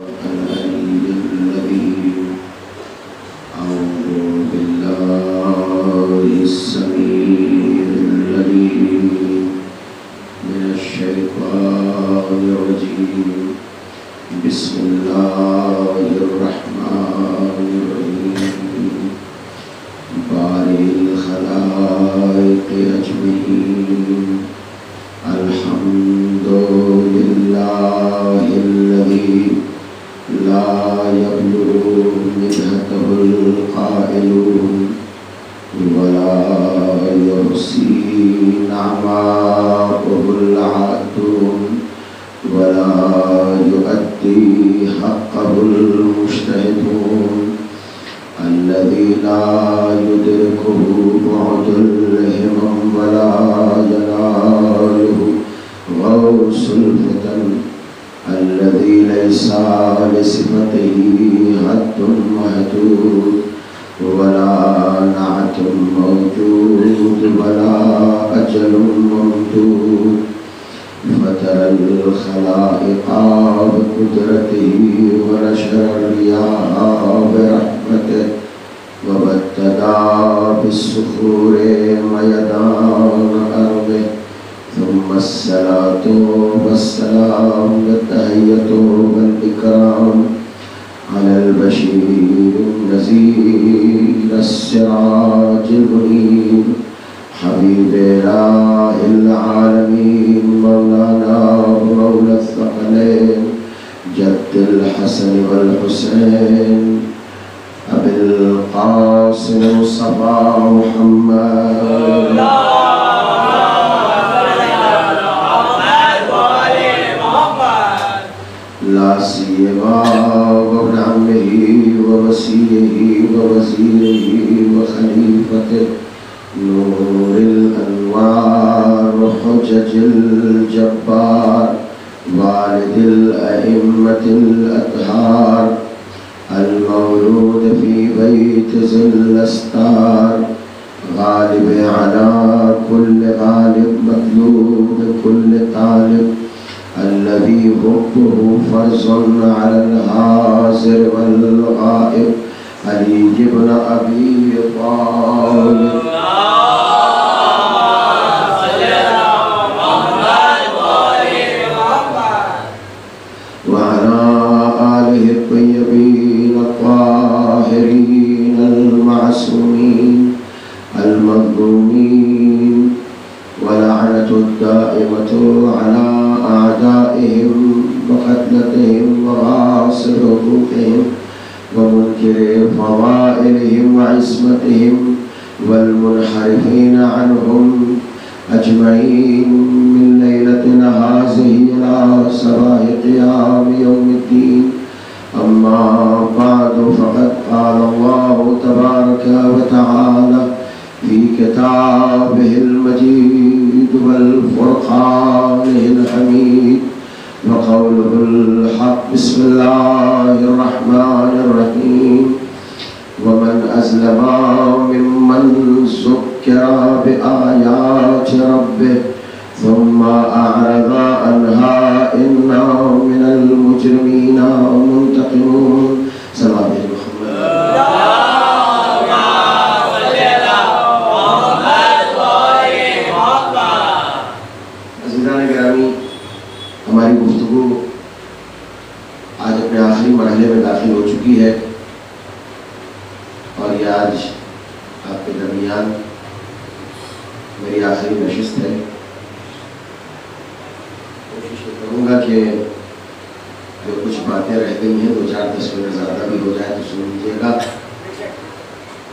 العلي الذي أعوذ بالله السميع العليم من الشيطان الرجيم بسم الله الرحمن الرحيم بارئ الخلائق أجمعين الحمد لله الذي لا يبلغ مدحته القائلون ولا يحصي نعماءه العادون ولا يؤدي حقه المجتهدون الذي لا يدركه بعد الهمم ولا يناله غوص الفتن الذي ليس لصفته حد محدود ولا نعت موجود ولا أجل ممدود فترى الخلائق بقدرته ونشر الرياح برحمته وابتدى بالصخور ميدان أرضه ثم الصلاة والسلام والتحية والإكرام على البشير النذير السراج المنير حبيب إله العالمين مولانا مولى الثقلين جد الحسن والحسين أبي القاسم مصطفى محمد لا سيما وابن عمه ووصيه ووزيره وخليفته نور الأنوار حجج الجبار والد الأئمة الأطهار المولود في بيت ذي الأستار غالب على كل غالب مطلوب كل طالب الذي حبه فرض على الحاضر والغائب علي بن أبي طالب وعلى آله الطيبين الطاهرين المعصومين المظلومين ولعنة الدائمة على أعدائهم وقتلتهم وغاصب حقوقهم ومنكر فضائلهم وعصمتهم والمنحرفين عنهم أجمعين من ليلتنا هذه إلى صباح قيام يوم الدين أما بعد فقد قال الله تبارك وتعالى في كتابه المجيد والفرقانه الحميد وقوله الحق بسم الله الرحمن الرحيم ومن أظلم ممن ذكر بآيات ربه ثم أعرض عنها إنا من المجرمين منتقمون صلى الله عليه وسلم. ہماری گفتگو آج اپنے آخری مرحلے میں داخل ہو چکی ہے اور یہ آج آپ کے درمیان میری آخری نشست ہے. کوشش کروں گا کہ جو کچھ باتیں رہ گئی ہیں 2-4-10 منٹ زیادہ بھی ہو جائے تو سن لیجیے گا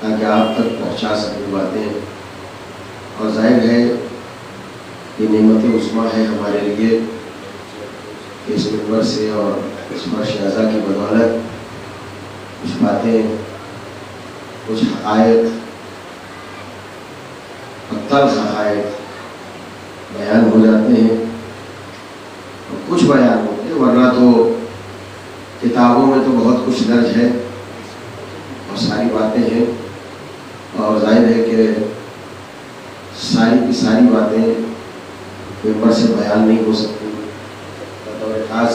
تاکہ آپ تک پہنچا سکیں باتیں. اور ظاہر ہے یہ نعمت عظمیٰ ہے ہمارے لیے کہ اس منبر سے اور اس فرش اعضا کی بدولت کچھ باتیں کچھ حقائق اور تلخ حقائق بیان ہو جاتے ہیں اور کچھ بیان ہوتے ہیں، ورنہ تو کتابوں میں تو بہت کچھ درج ہے اور ساری باتیں ہیں اور ظاہر ہے کہ ساری کی ساری باتیں ممبر سے بیان نہیں ہو سکتی. بطور خاص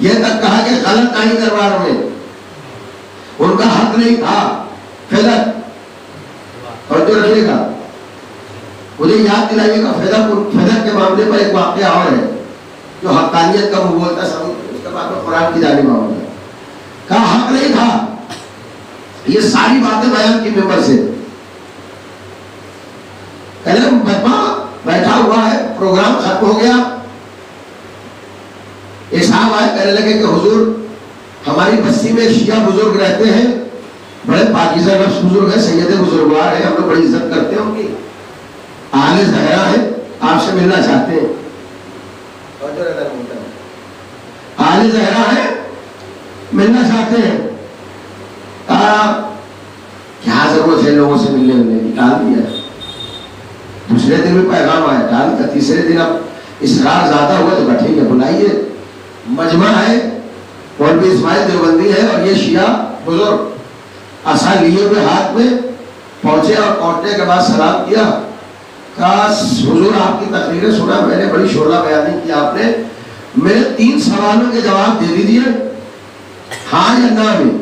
یہ تک کہا کہ غلط آئی دربار میں، ان کا حق نہیں تھا فدق۔ اور جو رکھے گا مجھے یاد دلائیے گا، فدق کے معاملے پر ایک واقعہ اور ہے جو حقانیت کا وہ بولتا سب، اس کے بعد میں قرآن کی جانب آؤں گا۔ کہا حق نہیں تھا، یہ ساری باتیں بیان کی ممبر سے۔ پہلے مجمع بیٹھا ہوا ہے، پروگرام ختم ہو گیا، یہ صاحب آئے، کہنے لگے کہ حضور ہماری بستی میں شیعہ بزرگ رہتے ہیں، بڑے پاکیزہ نفس بزرگ ہیں، سید بزرگوار ہیں، ہم لوگ بڑی عزت کرتے ہیں ان کی، اہل زہرا ہے، آپ سے ملنا چاہتے ہیں۔ اہل زہرا ہے، ملنا چاہتے ہیں۔ کیا ضرورت ہے لوگوں سے ملنے کی، ٹال دیا۔ دوسرے دن بھی پیغام آیا، ٹال کا۔ تیسرے دن اب اصرار زیادہ ہوا تو ٹھیک ہے بلائیے، مجمع ہے، مولوی اسماعیل دیوبندی ہے اور یہ شیعہ بزرگ عصا لیے ہوئے ہاتھ میں پہنچے، اور پہنچنے کے بعد سلام کیا، کہا حضور آپ کی تقریریں سنا، میں نے بڑی شعلہ بیانی کی آپ نے، میرے 3 سوالوں کے جواب دے دیجئے، ہاں یا نہ میں،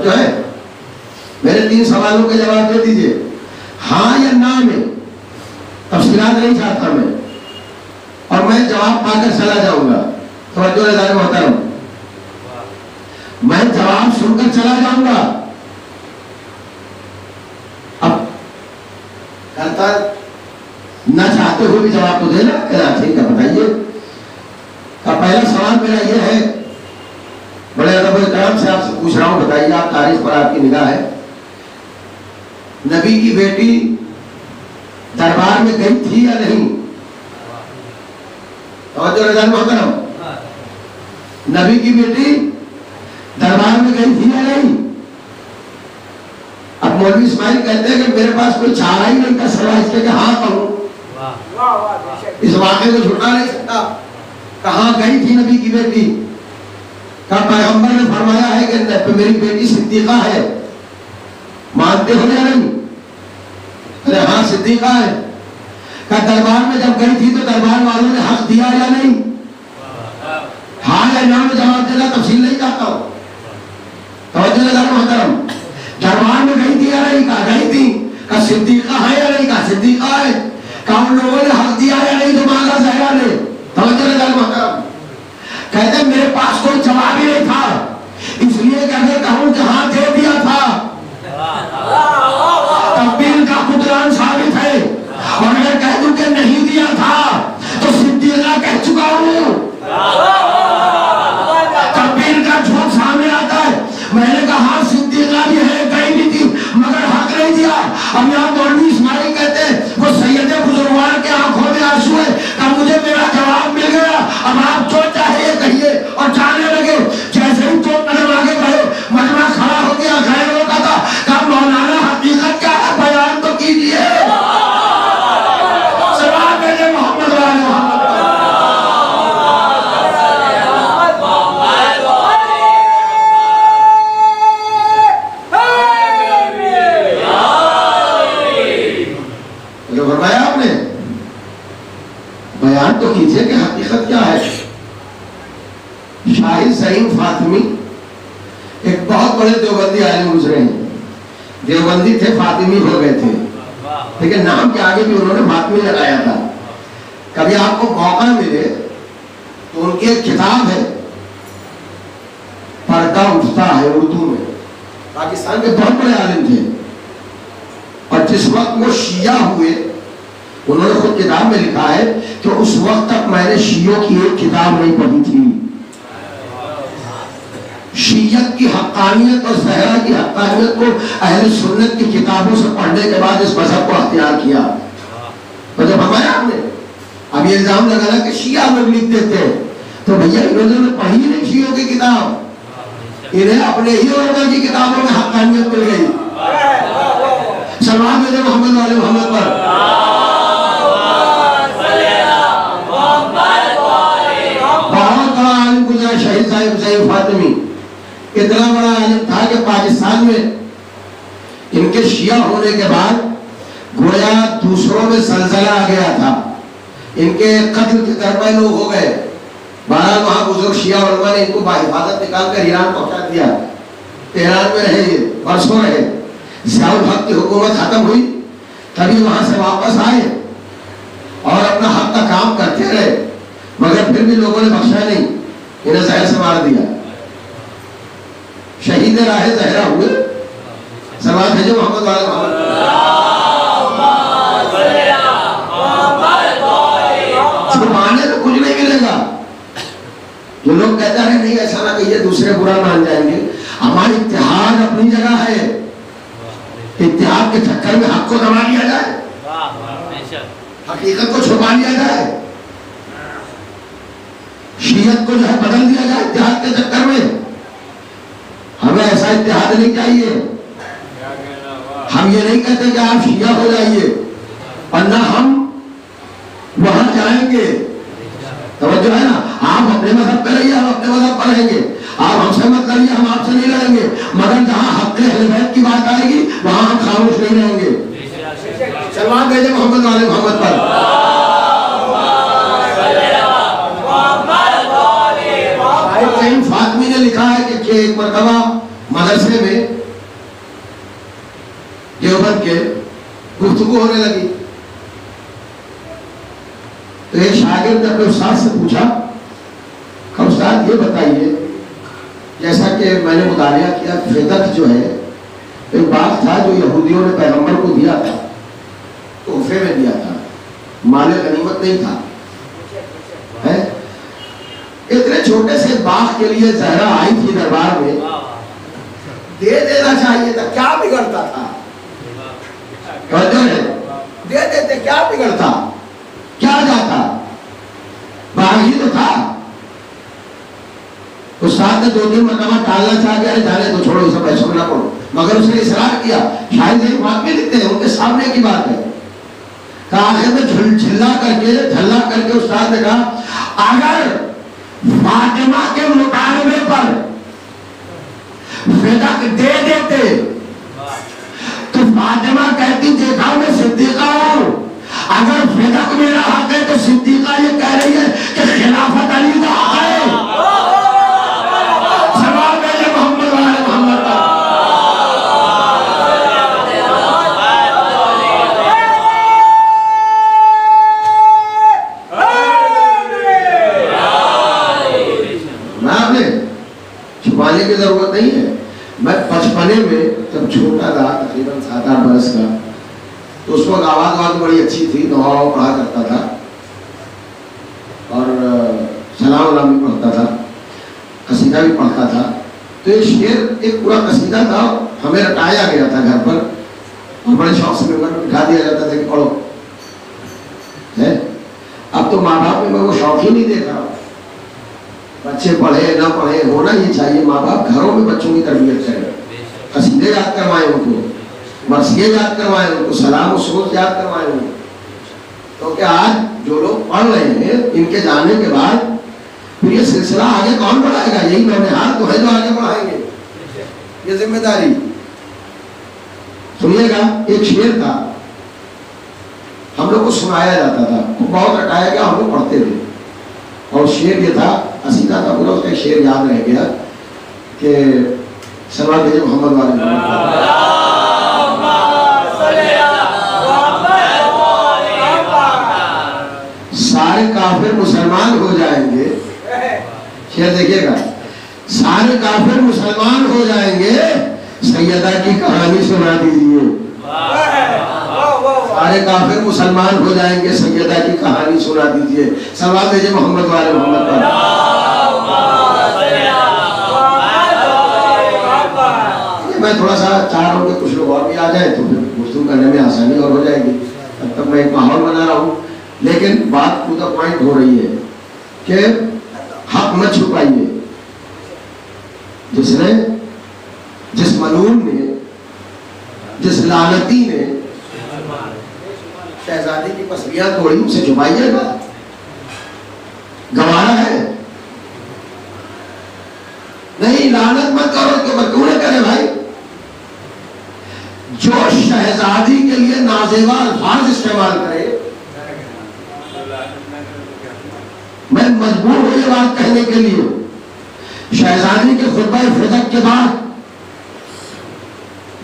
جو ہے میرے 3 سوالوں کے جواب دے دیجئے، ہاں یا نہ میں، تفصیلات نہیں چاہتا میں، اور میں جواب پا کر چلا جاؤں گا۔ توجہ رضا محترم، میں جواب سن کر چلا جاؤں گا۔ اب کہتا نہ چاہتے ہوئے بھی جواب تو دینا، کہا ٹھیک ہے بتائیے۔ پہلا سوال میرا یہ ہے، بڑے ادب و احترام سے آپ سے پوچھ رہا ہوں، بتائیے آپ تاریخ پر آپ کی نگاہ ہے، نبی کی بیٹی دربار میں گئی تھی یا نہیں؟ توجہ رضا محترم، نبی کی بیٹی دربار میں گئی تھی یا نہیں؟ اب مولوی اسماعیل کہتے ہیں کہ میرے پاس کوئی چارہ ہی نہیں تھا سوائے اس کے کہ ہاں کہوں، اس واقعے کو جھٹا نہیں سکتا۔ کہاں گئی تھی نبی کی بیٹی؟ کہا پیغمبر نے فرمایا ہے کہ میری بیٹی صدیقہ ہے، مانتے ہو یا نہیں؟ ارے ہاں صدیقہ ہے۔ کہا دربار میں جب گئی تھی تو دربار والوں نے حق دیا یا نہیں؟ ہاں یا نہ میں جواب دینا، تفصیل نہیں چاہتا ہوں۔ توجہ لگا محترم، دربار میں گئی تھی یا نہیں؟ کہا گئی تھی۔ کہا صدیقہ ہے یا نہیں؟ کہا صدیقہ ہے۔ کہا ان لوگوں نے حق دیا یا نہیں جو مانگا زہرا نے؟ توجہ لگا محترم، کہتے ہیں میرے پاس کوئی جواب ہی نہیں تھا، اس لیے کہ اگر کہوں کہ ہاں دے دیا تھا تب بھی ان کا قدران ثابت ہے، اور اگر کہہ دوں کہ نہیں دیا تھا تو صدیقہ کہہ چکا ہوں، تب بھی ان کا جھوٹ سامنے آتا ہے۔ میں نے کہا ہاں صدیقہ بھی ہے، گئی بھی تھی مگر حق نہیں دیا۔ اب یہاں مولوی اسماعیل کہتے ہیں وہ سید بزرگوار کے آنکھوں میں آنسو ہے کہ مجھے میرا جواب مل گیا، اب آپ جو چاہے یہ کہیے، اور جانے لگے۔ جیسے ہی 2 قدم آگے بڑھے مجمع کھڑا ہو گیا، غیروں کا تھا، کہا مولانا حقیقت کیا ہے بیان تو کیجیے۔ سلام میرے محمد والے محمد۔ جو فرمایا آپ نے، بیان تو کیجئے کہ حقیقت کیا ہے۔ شاہد سعیم فاطمی ایک بہت بڑے دیوبندی عالم گزرے ہیں، دیوبندی تھے فاطمی ہو گئے تھے، لیکن نام کے آگے بھی انہوں نے فاطمی لگایا تھا۔ کبھی آپ کو موقع ملے تو ان کی ایک کتاب ہے پردہ اٹھتا ہے، اردو میں، پاکستان کے بہت بڑے عالم تھے، اور جس وقت وہ شیعہ ہوئے انہوں نے خود کتاب میں لکھا ہے کہ اس وقت تک میں نے شیعوں کی ایک کتاب نہیں پڑھی تھی۔ شیعت کی حقانیت اور زہرا کی حقانیت کو اہل سنت کی کتابوں سے پڑھنے کے بعد اس مذہب کو اختیار کیا۔ تو جب ہمارے آپ نے اب یہ الزام لگانا کہ شیعہ لوگ لکھ دیتے ہیں، تو بھیا انہوں نے پڑھی نہیں شیعوں کی کتاب، انہیں اپنے ہی علماء کی کتابوں میں حقانیت مل گئی۔ سلام میرے محمد والے محمد پر۔ بہت بڑا عالم گزرا شہید صاحب سعیم فاطمی، اتنا بڑا عالم تھا کہ پاکستان میں ان کے شیعہ ہونے کے بعد گویا دوسروں میں زلزلہ آ گیا تھا، ان کے قتل کے درپے لوگ ہو گئے، بہرحال وہاں بزرگ شیعہ علماء نے ان کو بحفاظت نکال کر ایران پہنچا دیا. تہران میں رہے یہ برسوں رہے. ضیاء الحق کی حکومت ختم ہوئی تبھی وہاں سے واپس آئے اور اپنا حق کا کام کرتے رہے، مگر پھر بھی لوگوں نے بخشا نہیں، انہیں زہر سے مار دیا. شہید راہ زہرا ہوئے. سلوات بھیجو محمد والے محمد. چھپانے تو کچھ نہیں ملے گا. جو لوگ کہتے ہیں نہیں ایسا نہ کہیے دوسرے برا مان جائیں گے، ہماری اتحاد اپنی جگہ ہے. اتحاد کے چکر میں حق کو دبا لیا جائے، حقیقت کو چھپا لیا جائے، شیعت کو جو ہے بدل دیا جائے اتحاد کے چکر میں. ہمیں ایسا اتحاد نہیں چاہیے. ہم یہ نہیں کہتے کہ آپ شیعہ ہو جائیے ورنہ ہم وہاں جائیں گے. توجہ ہے نا. آپ اپنے مذہب پہ رہیے، ہم اپنے مذہب پر رہیں گے. آپ ہم سے مت لڑیے، ہم آپ سے نہیں لڑیں گے، مگر جہاں حق اہل بیت کی بات آئے گی وہاں ہم خاموش نہیں رہیں گے. سلوات بھیجے محمد والے محمد پر. شاہد فاطمی نے لکھا ہے کہ ایک مرتبہ مدرسے میں دیوبند کے گفتگو ہونے لگی تو ایک شاگرد نے اپنے استاد سے پوچھا کہ استاد یہ بتائیے، جیسا کہ میں نے مطالعہ کیا فدق جو ہے ایک باغ تھا جو یہودیوں نے پیغمبر کو دیا تھا، تحفے میں دیا تھا، مال غنیمت نہیں تھا. اتنے چھوٹے سے باغ کے لیے زہرا آئی تھی دربار میں، دے دینا چاہیے تھا، کیا بگڑتا تھا؟ دے دیتے، کیا بگڑتا؟ کیا جاتا؟ باغ ہی تو تھا. استاد نے 2-3 مرتبہ ٹالنا چاہ گیا، جانے تو چھوڑو اسے پیسوں میں نہ پڑو، مگر اس نے اصرار کیا. شاید یہ بات بھی لکھتے ہیں ان کے سامنے کی بات ہے. آخر میں جھلا کر کے استاد نے کہا اگر فاطمہ کے مطالبے پر فدق دے دیتے تو فاطمہ کہتی دیکھا میں صدیقہ ہوں. اگر فدق میرا حق ہے تو صدیقہ یہ کہہ رہی ہے کہ خلافت علی کا حق ہے. سوال میرے محمد والے محمد کا. چھپانے کی ضرورت نہیں ہے. میں 55 میں جب چھوٹا تھا تقریباً 7-8 برس کا تو اس وقت آواز بڑی اچھی تھی، دعا پڑھا کرتا تھا اور سلام علام بھی پڑھتا تھا، قصیدہ بھی پڑھتا تھا. تو یہ شعر ایک پورا قصیدہ تھا، ہمیں رٹایا گیا تھا گھر پر اور بڑے شوق سے بٹھا دیا جاتا تھا کہ پڑھو. اب تو ماں باپ میں وہ شوق ہی نہیں دیکھ رہا. بچے پڑھے نہ پڑھے، ہونا یہ چاہیے ماں باپ گھروں میں بچوں کی تربیت کریں، قصیدے یاد کروائیں ان کو، مرثیے یاد کروائیں ان کو، سلام و سروت یاد کروائیں ان کو. کیونکہ آج جو لوگ پڑھ رہے ہیں ان کے جانے کے بعد پھر یہ سلسلہ آگے کون بڑھائے گا؟ یہی نونہال تو ہے جو آگے بڑھائیں گے. یہ ذمہ داری. سنیے گا، ایک شعر تھا ہم لوگ کو سنایا جاتا تھا، بہت رٹایا گیا، ہم لوگ پڑھتے تھے. اور شعر یہ تھا، قصیدہ تھا پورا، اس کا ایک شعر یاد رہ گیا کہ سلوات بھیجے محمد والے محمد. سارے کافر مسلمان ہو جائیں گے، شعر دیکھیے گا، سارے کافر مسلمان ہو جائیں گے، سیدہ کی کہانی سنا دیجیے. سارے کافر مسلمان ہو جائیں گے، سیدہ کی کہانی سنا دیجیے. سلوات بھیجے محمد والے محمد پر. میں تھوڑا سا چاہ رہا ہوں کہ کچھ لوگ اور بھی آ جائیں تو پھر گفتگو کرنے میں آسانی اور ہو جائے گی. تب تک میں ایک ماحول بنا رہا ہوں، لیکن بات ٹو دا پوائنٹ ہو رہی ہے کہ حق مت چھپائیے. جس ملعون نے، جس لعنتی نے شہزادی کی پسلیاں توڑی، اسے چھپائیے گا، گوارا ہے نہیں. لعنت مت کرو کہ کیوں نہ کرے بھائی. جو شہزادی کے لیے نازیبا الفاظ استعمال کرے، میں مجبور ہوں یہ بات کہنے کے لیے، شہزادی کے خطبہ فتح کے بعد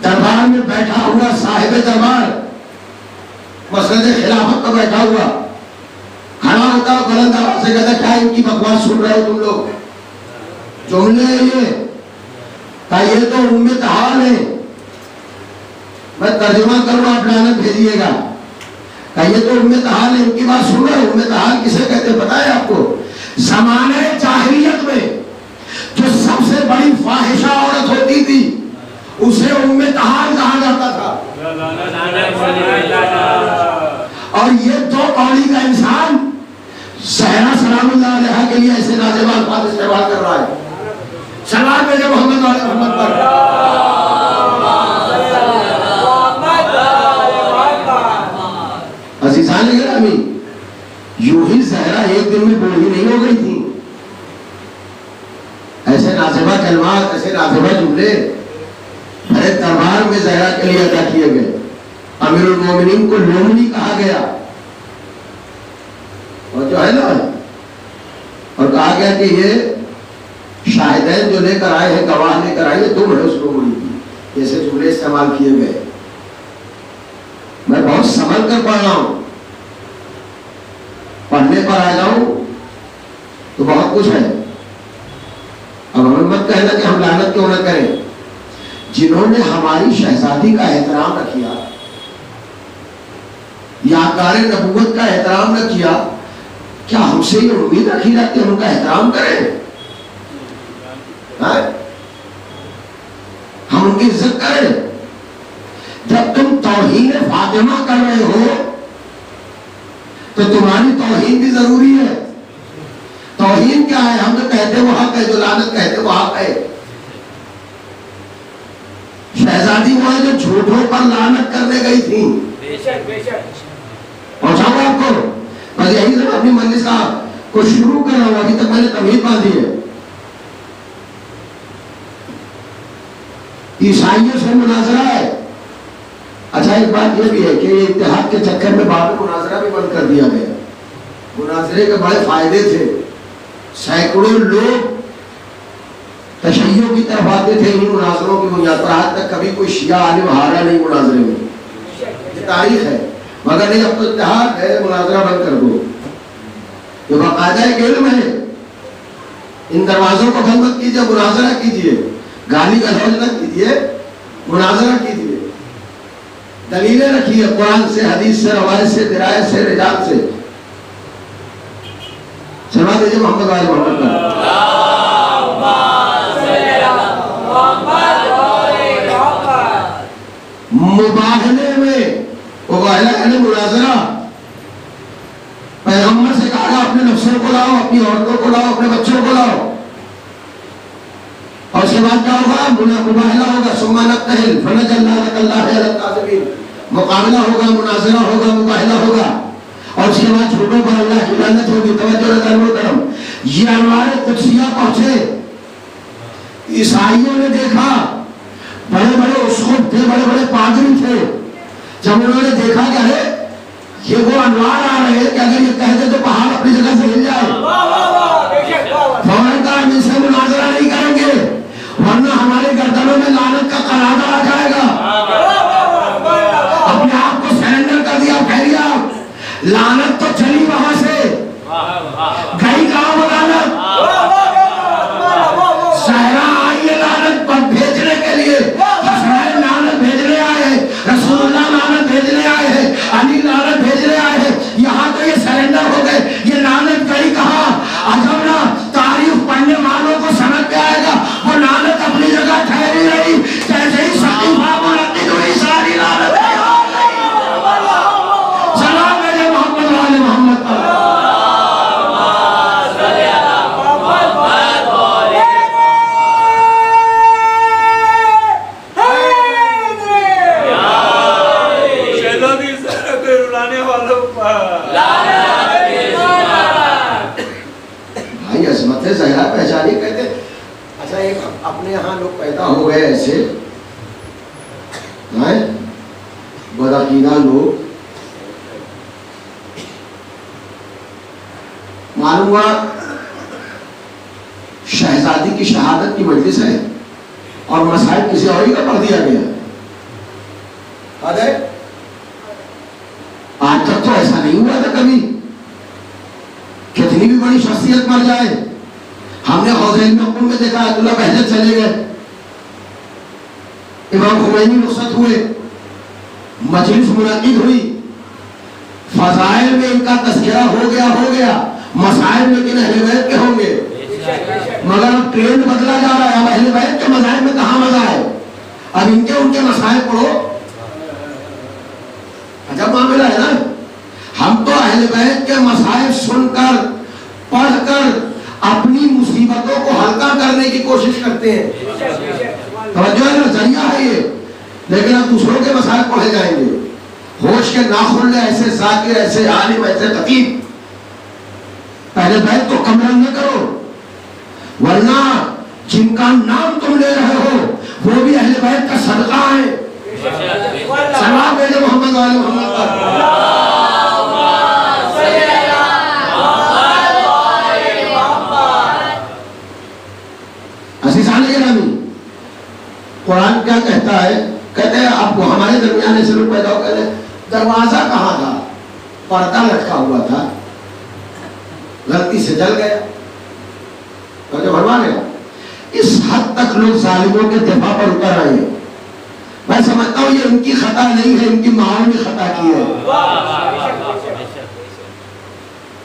دربار میں بیٹھا ہوا صاحب دربار مسند خلافت کا بیٹھا ہوا کھڑا ہوتا بلند آواز سے کہتا کیا ان کی بکواس سن رہے ہو تم لوگ؟ جملے یہ کہ یہ تو امت حال ہے، میں ترجمہ کروں آپ لعنت بھیجیے گا، کہ یہ تو امت حال ہے، ان کی بات سن رہے ہو؟ امت حال کسے کہتے ہیں پتہ ہے آپ کو؟ زمانہ جاہلیت میں جو سب سے بڑی فاحشہ عورت ہوتی تھی اسے امت حال کہا جاتا تھا، اور یہ دو قولی کا انسان زہرا سلام اللہ علیہ کے لیے ایسے نازیبہ الفاظ استعمال کر رہا ہے۔ سلام بھیجے محمد والے محمد پر۔ عزیزان گرامی، یوں ہی زہرا ایک دن میں بوڑھی نہیں ہو گئی تھی، ایسے نازیبہ کلمات، ایسے نازیبہ جملے بڑے دربار میں زہرا کے لیے ادا کیے گئے۔ امیر المومنین کو لومڑی کہا گیا، اور جو ہے نا، اور کہا گیا کہ یہ شاہدین جو لے کر آئے ہیں، گواہ لے کر آئے ہیں، تم ہے اس لومڑی کی، ایسے جملے استعمال کیے گئے۔ میں بہت سنبھل کر پڑھ رہا ہوں، پڑھنے پر آ جاؤں تو بہت کچھ ہے۔ اب ہمیں مت کہنا کہ ہم لعنت کیوں نہ کریں۔ جنہوں نے ہماری شہزادی کا احترام نہ کیا، یادگار نبوت کا احترام نہ کیا، کیا ہم سے یہ امید رکھی جاتی ہے ہم ان کا احترام کریں؟ ہم ان کی عزت کریں؟ جب تم توہین فاطمہ کر رہے ہو تو تمہاری توہین بھی ضروری ہے۔ توہین کیا ہے؟ ہم جو کہتے وہ حق ہے، جو لعنت کہتے وہ حق ہے۔ شہزادی وہ ہے جو جھوٹوں پر لعنت کرنے گئی تھی۔ پہنچاؤں گا آپ کو، بس یہی سے اپنی مجلس کو شروع کر رہا ہوں، ابھی تک میں نے تمہید باندھی ہے۔ عیسائیوں سے مناظرہ ہے۔ اچھا ایک بات یہ بھی ہے کہ اتحاد کے چکر میں بعد میں مناظرہ بھی بند کر دیا گیا۔ مناظرے کے بڑے فائدے تھے، سینکڑوں لوگ تشیعوں کی طرف آتے تھے انہی مناظروں کی بنیاد پر، آج تک کبھی کوئی شیعہ عالم ہارا نہیں مناظرے میں، یہ تاریخ ہے۔ مگر نہیں، اب تو اتحاد ہے، مناظرہ بند کر دو، یہ باقاعدہ ایک علم ہے۔ ان دروازوں کو بند مت کیجیے، مناظرہ کیجیے، گالی گلوچ نہ کیجیے، مناظرہ کیجیے، دلیلیں رکھیے قرآن سے، حدیث سے، روایت سے، درایت سے، رجال سے۔ سنا دیجیے محمد والے محمد کا۔ مباہلے میں، مباہلہ یعنی مناظرہ، پیغمبر سے کہا اپنے نفسوں کو لاؤ، اپنی عورتوں کو لاؤ، اپنے بچوں کو لاؤ، اور اس کے بعد کیا ہوگا؟ مباہلہ ہوگا، ثم نبتہل فنجعل لعنۃ اللہ علی الکاذبین، مقابلہ ہوگا، مناظرہ ہوگا، مباہلہ ہوگا، اور اس کے بعد جھوٹوں پر اللہ کی لعنت ہوگی۔ توجہ نظر محترم، یہ انوار قدسیہ پہنچے، عیسائیوں نے دیکھا، بڑے بڑے اسقف تھے، بڑے بڑے پادری تھے، جب انہوں نے دیکھا کہ ارے یہ وہ انوار آ رہے ہیں کہ اگر یہ کہتے تو پہاڑ اپنی جگہ سے ہل جائے، فوراً کہا ہم ان سے مناظرہ نہیں کریں گے ورنہ ہمارے گردنوں میں لعنت کا قرادہ آ جائے گا۔ اپنے آپ کو سرنڈر کر دیا، پھیلیا، لعنت تو چلی وہاں سے، گئی کہاں وہ لعنت؟ زہرا آئی ہے لعنت پر بھیجنے کے لیے، حسنین لعنت بھیجنے آئے ہیں، رسول اللہ لعنت بھیجنے آئے ہیں، علی لعنت بھیجنے آئے ہیں، یہاں تو یہ سرنڈر ہو گئے، یہ لعنت گئی کہاں؟ عجب نا، تاریخ پڑھنے والوں کو سمجھ میں آئے گا وہ لعنت اپنی جگہ ٹھہری رہی، جیسے ہی سقیفہ منعقد ہوئی ساری لعنت ہے۔ سلام ہے محمد والے محمد پر۔ بھائی عظمت زہرا پہچانی کہتے۔ اچھا ایک اپنے یہاں لوگ پیدا ہو گئے ایسے بدعقیدہ لوگ، معلوم ہوا شہزادی کی شہادت کی مجلس ہے اور مسائل کسی اور ہی کا پڑھ دیا گیا. آج تک تو ایسا نہیں ہوا تھا کبھی. کتنی بھی بڑی شخصیت مر جائے, ہم نے حوض علم حکم میں دیکھا آیت اللہ بہجت چلے گئے, امام خمینی رخصت ہوئے, مجلس منعقد ہوئی, فضائل میں ان کا تذکرہ ہو گیا, مسائل میں کن اہل بیت کے ہوں گے, مگر اب ٹرینڈ بدلا جا رہا ہے. اب اہل بیت کے مذاہب میں کہاں مزہ ہے, اب ان کے مسائل پڑھو. عجب معاملہ ہے نا. ہم تو اہل بیت کے مسائل سن کر پڑھ کر اپنی مصیبتوں کو ہلکا کرنے کی کوشش کرتے ہیں. توجہ ہے نا, ذریعہ ہے یہ. لیکن اب دوسروں کے مسائل پڑھے جائیں گے. ہوش کے ناخن لے, ایسے ذاکر, ایسے عالم, ایسے خطیب. اہل بیت کو کمرنگ نہ کرو, ورنہ جن کا نام تم لے رہے ہو وہ بھی اہل بیت کا صدقہ ہے. سلام بھیجو محمد والے محمد پر. عزیزان گرامی, قرآن کیا کہتا ہے؟ کہتے ہیں آپ کو ہمارے درمیان ایسے لوگ پیدا ہو, کہتے ہیں دروازہ کہاں تھا, پردہ لٹکا ہوا تھا, غلطی سے جل گیا. بھروا گیا. اس حد تک لوگ ظالموں کے دفاع پر اتر آئے ہیں. میں سمجھتا ہوں یہ ان کی خطا نہیں ہے, ان کی ماؤں نے خطا کی ہے.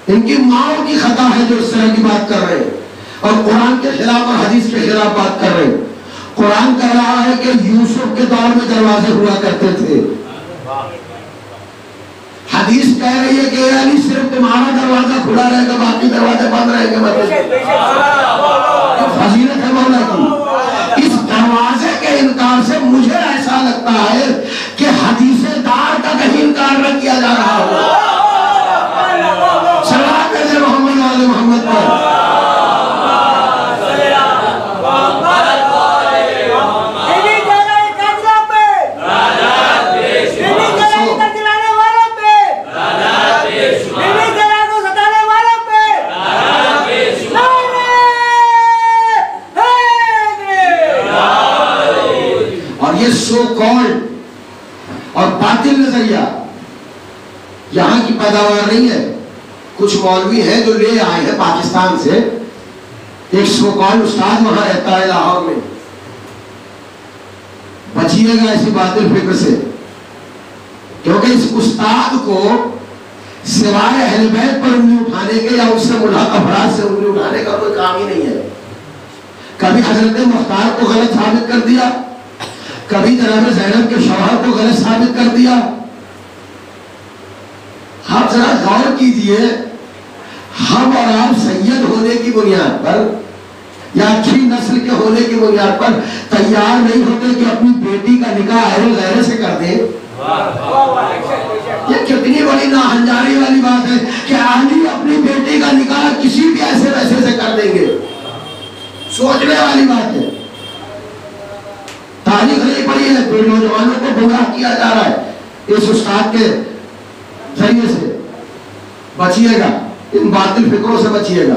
ان کی ماؤں کی خطا ہے جو اس طرح کی بات کر رہے ہیں اور قرآن کے خلاف اور حدیث کے خلاف بات کر رہے ہیں. قرآن کہہ رہا ہے کہ یوسف کے دور میں دروازے ہوا کرتے تھے. حدیث کہہ رہی ہے کہ علی صرف تمہارا دروازہ کھلا رہے گا, باقی دروازے بند رہیں گے. فضیلت ہے مولا کی. اس دروازے کے انکار سے مجھے ایسا لگتا ہے کہ حدیث دار کا کہیں انکار نہ کیا جا رہا ہو. صلوات بھیجے محمد والے محمد پر. سو کالڈ اور باطل نظریہ یہاں کی پیداوار نہیں ہے. کچھ مولوی ہیں جو لے آئے ہیں پاکستان سے. ایک سو کالڈ استاد وہاں رہتا ہے لاہور میں. بچیے گا ایسی باطل فکر سے, کیونکہ اس استاد کو سوائے اہل بیت پر انگلی اٹھانے کے یا اس سے ملحق افراد سے انگلی اٹھانے کا کوئی کام ہی نہیں ہے. کبھی حضرت مختار کو غلط ثابت کر دیا, کبھی جناب زینب کے شوہر کو غلط ثابت کر دیا. آپ ذرا غور کیجئے, ہم اور آپ سید ہونے کی بنیاد پر یا اچھی نسل کے ہونے کی بنیاد پر تیار نہیں ہوتے کہ اپنی بیٹی کا نکاح اہل غیرے سے کر دیں. یہ کتنی بڑی ناہنجاری والی بات ہے کہ علی اپنی بیٹی کا نکاح کسی بھی ایسے ویسے سے کر دیں گے. سوچنے والی بات ہے. تاریخ نہیں پڑھی ہے, تو نوجوانوں کو گمراہ کیا جا رہا ہے اس استاد کے ذریعے سے. بچیے گا, ان باطل فکروں سے بچیے گا.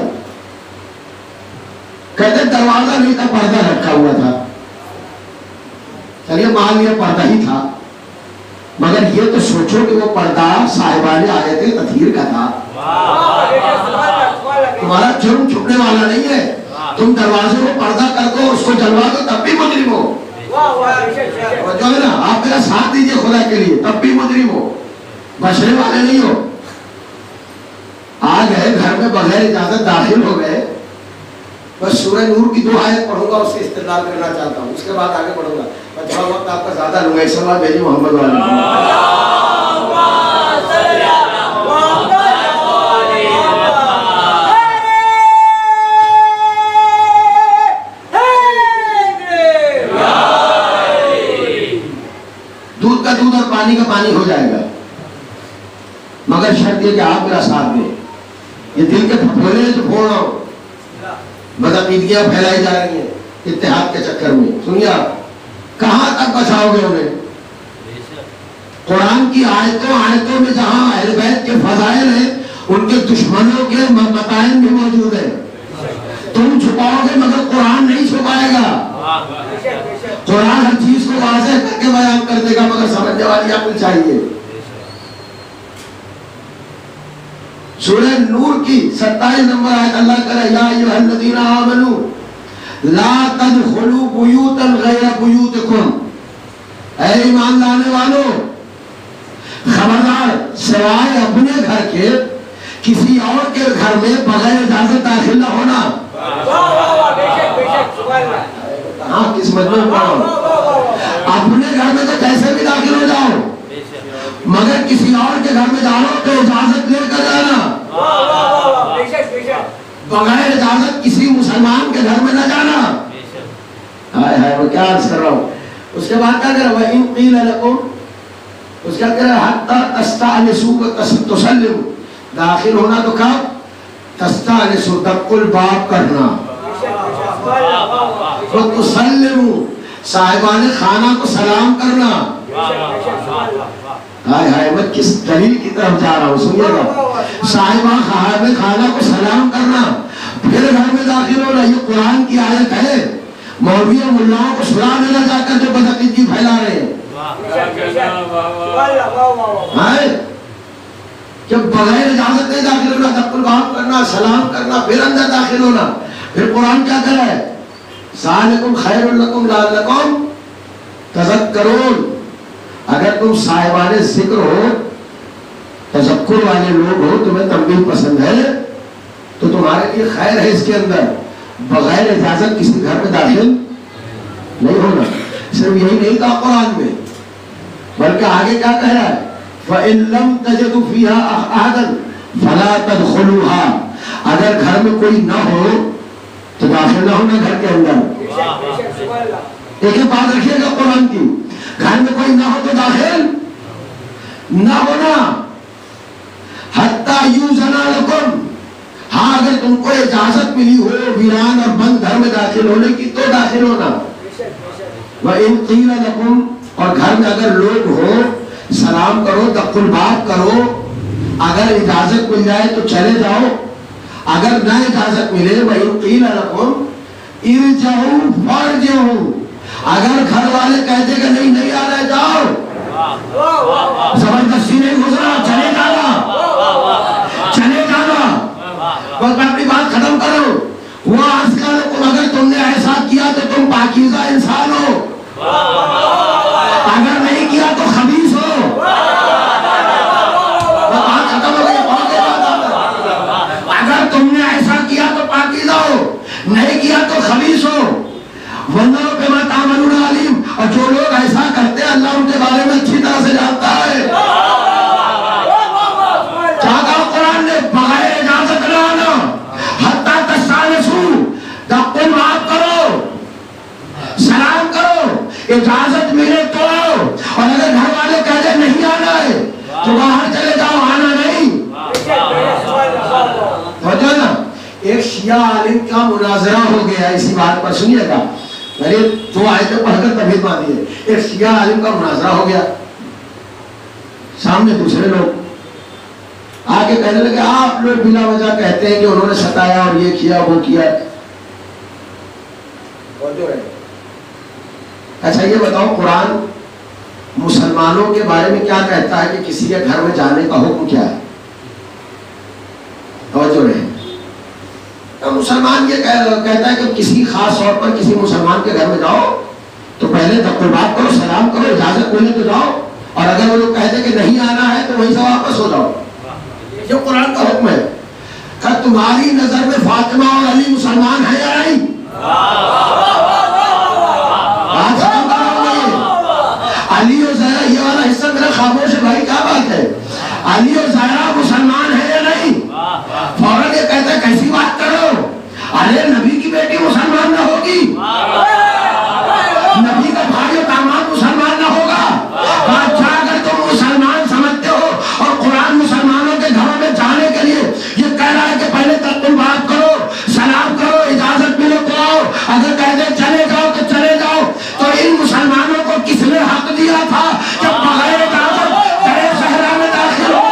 کہتے دروازہ نہیں تھا, پردہ رکھا ہوا تھا. چلیے مان لیا پردہ ہی تھا, مگر یہ تو سوچو کہ وہ پردہ صاحبان آیت تطہیر کا تھا. تمہارا جرم چھپنے والا نہیں ہے. تم دروازے کو پردہ کر دو, اس کو جلوا دو, تب بھی مجرم ہو. جو ہے نا, آپ میرا ساتھ دیجئے خدا کے لیے, تب بھی مجرم ہو, بچنے والے نہیں ہو. آ گئے گھر میں بغیر اجازت داخل ہو گئے. بس سورہ نور کی 2 آیت پڑھوں گا, اس سے استدلال کرنا چاہتا ہوں, اس کے بعد آگے بڑھوں گا. میں تھوڑا وقت آپ کا زیادہ لوں گا. اس سوال بھیجیے محمد والی. دودھ کا دودھ اور پانی کا پانی ہو جائے گا, مگر شرط یہ کہ آپ میرا ساتھ دیں. یہ دل کے پھپھولے ہیں جو پھوڑ رہا ہوں, بدعقیدگیاں پھیلائی جا رہی ہیں اتحاد کے چکر میں. سنیے آپ, کہاں تک بچاؤ گے انہیں؟ قرآن کی آیتوں میں جہاں اہل بیت کے فضائل ہیں ان کے دشمنوں کے متائن بھی موجود ہیں. تم چھپاؤ گے مگر قرآن نہیں چھپائے گا. قرآن ہر چیز کو واضح کر کے بیان کر دے گا مگر سمجھنے والی عقل چاہیے. سورہ نور کی 27 نمبر آیت اللہ کرے یا ایھا الذین آمنوا لا تدخلوا بیوتا غیر بیوتکم. اے ایمان لانے والوں خبردار سوائے اپنے گھر کے کسی اور کے گھر میں بغیر اجازت داخل نہ ہونا. ہاں کس مجمع میں اپنے گھر میں تو کیسے بھی داخل ہو جاؤ مگر کسی اور کے گھر میں جاؤ تو اجازت لے کر جانا. بغیر اجازت کسی مسلمان کے گھر میں نہ جانا. ہائے ہائے وہ کیا عرض کر رہا ہوں. اس کے بعد کیا کرے وَإِن قِيلَ لَكُمْ اس کا کرے حَتَّى تَسْتَعْنِسُوا وَتَسْتُسَلِّمُوا. داخل ہونا تو کب تستانسوا دق الباب کرنا وتسلموا صاحبان خانہ کو سلام کرنا. ہائے ہائے میں کس دلیل کی طرف جا رہا ہوں سنیے گا. صاحبان خانہ کو سلام کرنا پھر گھر میں داخل ہونا. یہ قرآن کی آیت ہے. مولوی اور ملاؤں کو سنا دینا جا کر جو بدعقیدگی پھیلا رہے ہیں جب بغیر اجازت نہیں داخل ہونا دق الباب کرنا سلام کرنا پھر اندر داخل ہونا. پھر قرآن کیا کر رہا ہے ذالکم خیر لکم لعلکم تذکرون. اگر تم صاحبان ذکر ہو تذکر والے لوگ ہو تمہیں تنبیہ پسند ہے تو تمہارے لیے خیر ہے اس کے اندر. بغیر اجازت کسی گھر میں داخل نہیں ہونا. صرف یہی نہیں کہا قرآن میں بلکہ آگے کیا کہہ رہا ہے فَإِن لَمْ تَجِدُوا فِيهَا أَحَدًا فَلَا تَدْخُلُوهَا. اگر گھر میں کوئی نہ ہو تو داخل نہ ہونا گھر کے اندر. ایک بات رکھیے گا قرآن کی گھر میں کوئی نہ ہو تو داخل نہ ہونا. حَتَّى يُؤْذَنَ لَكُمْ. ہاں اگر تم کو اجازت ملی ہو ویران اور بند گھر میں داخل ہونے کی تو داخل ہونا. وَإِن قِيلَ لَكُمْ اور گھر میں اگر لوگ ہو سلام کرو دق الباب کرو. اگر اجازت مل جائے تو چلے جاؤ. اگر نہ اجازت ملے وَإِن قِيلَ لَكُمْ ارْجِعُوا فَارْجِعُوا. اگر گھر والے کہتے کہ نہیں آنا جاؤ زبردستی نہیں گزرا چلے جانا بس میں اپنی بات ختم کروں. وہ عرض کرو اگر تم نے ایسا کیا تو تم پاکیزہ انسان ہو اگر نہیں کیا تو خبیث ہو. بات ختم ہو گئی. اگر تم نے ایسا کیا تو پاکیزہ ہو نہیں کیا تو خبیث ہو. وَاللَّهُ بِمَا تَعْمَلُونَ عَلِيمٌ. اور جو لوگ ایسا کرتے ہیں اللہ ان کے بارے میں اچھی طرح سے جانتا ہے. کیا کہا قرآن نے بغیر اجازت نہ آنا. حتیٰ تستانسوا دق الباب کرو سلام کرو. اجازت ملے تو آؤ اور اگر گھر والے کہہ دیں نہیں آنا ہے تو باہر چلے جاؤ آنا نہیں. سمجھو نا. ایک شیعہ عالم کا مناظرہ ہو گیا اسی بات پر سنیے گا. میں نے 2 آیتیں پڑھ کر تمہید باندھی ہے. ایک شیعہ عالم کا مناظرہ ہو گیا سامنے دوسرے لوگ آگے کہنے لگے آپ لوگ بلا وجہ کہتے ہیں کہ انہوں نے ستایا اور یہ کیا وہ کیا. اچھا یہ بتاؤ قرآن مسلمانوں کے بارے میں کیا کہتا ہے کہ کسی کے گھر میں جانے کا حکم کیا ہے. توجہ رہے. مسلمان یہ کہتا ہے کہ کسی خاص طور پر کسی مسلمان کے گھر میں جاؤ تو پہلے دق الباب کرو سلام کرو اجازت ملے تو جاؤ اور اگر وہ لوگ کہتے ہیں کہ نہیں آنا ہے تو وہیں سے واپس ہو جاؤ. یہ قرآن کا حکم ہے. کہ تمہاری نظر میں فاطمہ اور علی مسلمان ہیں یا نہیں؟ علی اور زہرا یہ والا حصہ میرا خاموش ہے بھائی کیا بات ہے. علی اور زہرا مسلمان ہیں یا نہیں؟ فوراً یہ کہتا ہے کیسی بات کرو. ارے نبی کی بیٹی مسلمان نہ ہوگی نبی کا بھائی اور داماد مسلمان نہ ہوگا. اچھا اگر تم مسلمان سمجھتے ہو اور قرآن مسلمانوں کے گھروں میں جانے کے لیے یہ کہہ رہا ہے کہ پہلے تک تم بات کرو سلام کرو اجازت ملے تو آؤ اگر کہہ دے چلے جاؤ تو چلے جاؤ تو ان مسلمانوں کو کس نے حق دیا تھا کہ بغیر اجازت درے صحرا میں داخل ہو.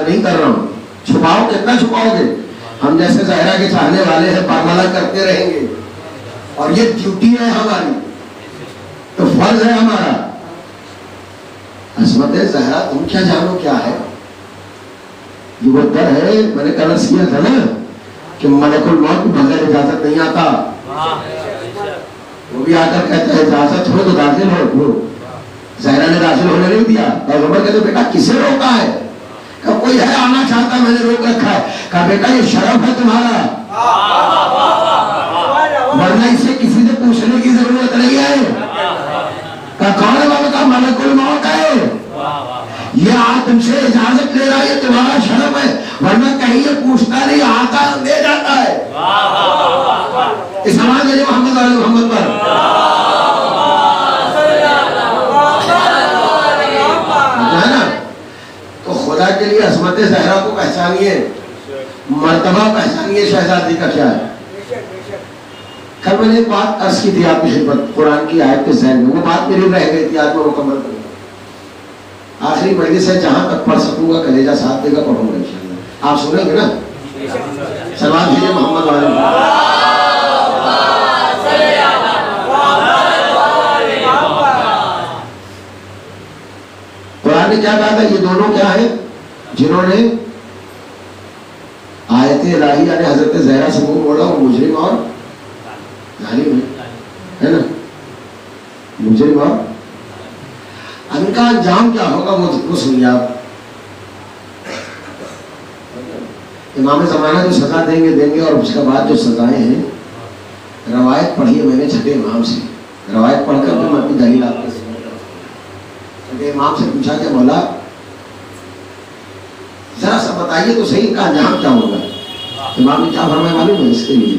نہیں کر رہا ہوں. چھپاؤ کتنا چھپاؤ گے؟ ہم جیسے زہرا کے چاہنے والے ہیں برملا کرتے رہیں گے اور یہ ڈیوٹی ہے ہماری, تو فرض ہے ہمارا. عصمت زہرا تم کیا جانو کیا ہے؟ یہ وہ در ہے, میں نے کل کیا تھا نا کہ ملک الموت بغیر اجازت نہیں آتا. وہ بھی آ کر کہتا ہے اجازت ہو تو داخل ہو. زہرا نے داخل ہونے نہیں دیا. پیغمبر کہتے بیٹا کسے روکا ہے؟ کہ کوئی ہے آنا چاہتا, میں نے روک رکھا ہے. کہا بیٹا یہ شرف ہے تمہارا, ورنہ اسے کسی سے پوچھنے کی ضرورت نہیں ہے. کہا کون ہے بابا؟ کہا ملک الموت ہے. یہ تم سے اجازت لے رہا ہے, یہ تمہارا شرف ہے, ورنہ کہیں یہ پوچھتا نہیں, آتا لے جاتا ہے. اس سماج میں محمد علیہ محمد پر ہے نا. تو خدا کے لیے عصمت زہرا کو پہچانیے, مرتبہ پہچانیے شہزادی کا کیا ہے. کل میں نے ایک بات عرض کی تھی آپ کی خدمت, قرآن کی آیت کے ذہن میں, وہ بات میری رہ گئی تھی, آج میں مکمل کروں گا. آخری مجلس ہے, جہاں تک پڑھ سکوں گا کلیجہ ساتھ دے گا, پڑھوں گا انشاءاللہ. آپ سنیں گے نا؟ سلام بھیجیے محمد علیہ. قرآن نے کیا کہا تھا؟ یہ دونوں کیا ہیں جنہوں نے آیت الہی یعنی حضرت زہرا سے منہ موڑا, وہ مجرم اور ظالم ہے نا, مجرم. اور ان کا انجام کیا ہوگا وہ سنیے آپ. امام زمانہ جو سزا دیں گے, اور اس کے بعد جو سزائیں ہیں, روایت پڑھی ہے میں نے چھٹے امام سے, روایت پڑھ کر میں اپنی دلیل آپ کے چھٹے امام سے پوچھا کہ مولا ذرا سا بتائیے تو صحیح, ان کا انجام کیا ہوگا؟ امام نے کیا فرمایا معلوم ہے؟ اس کے لیے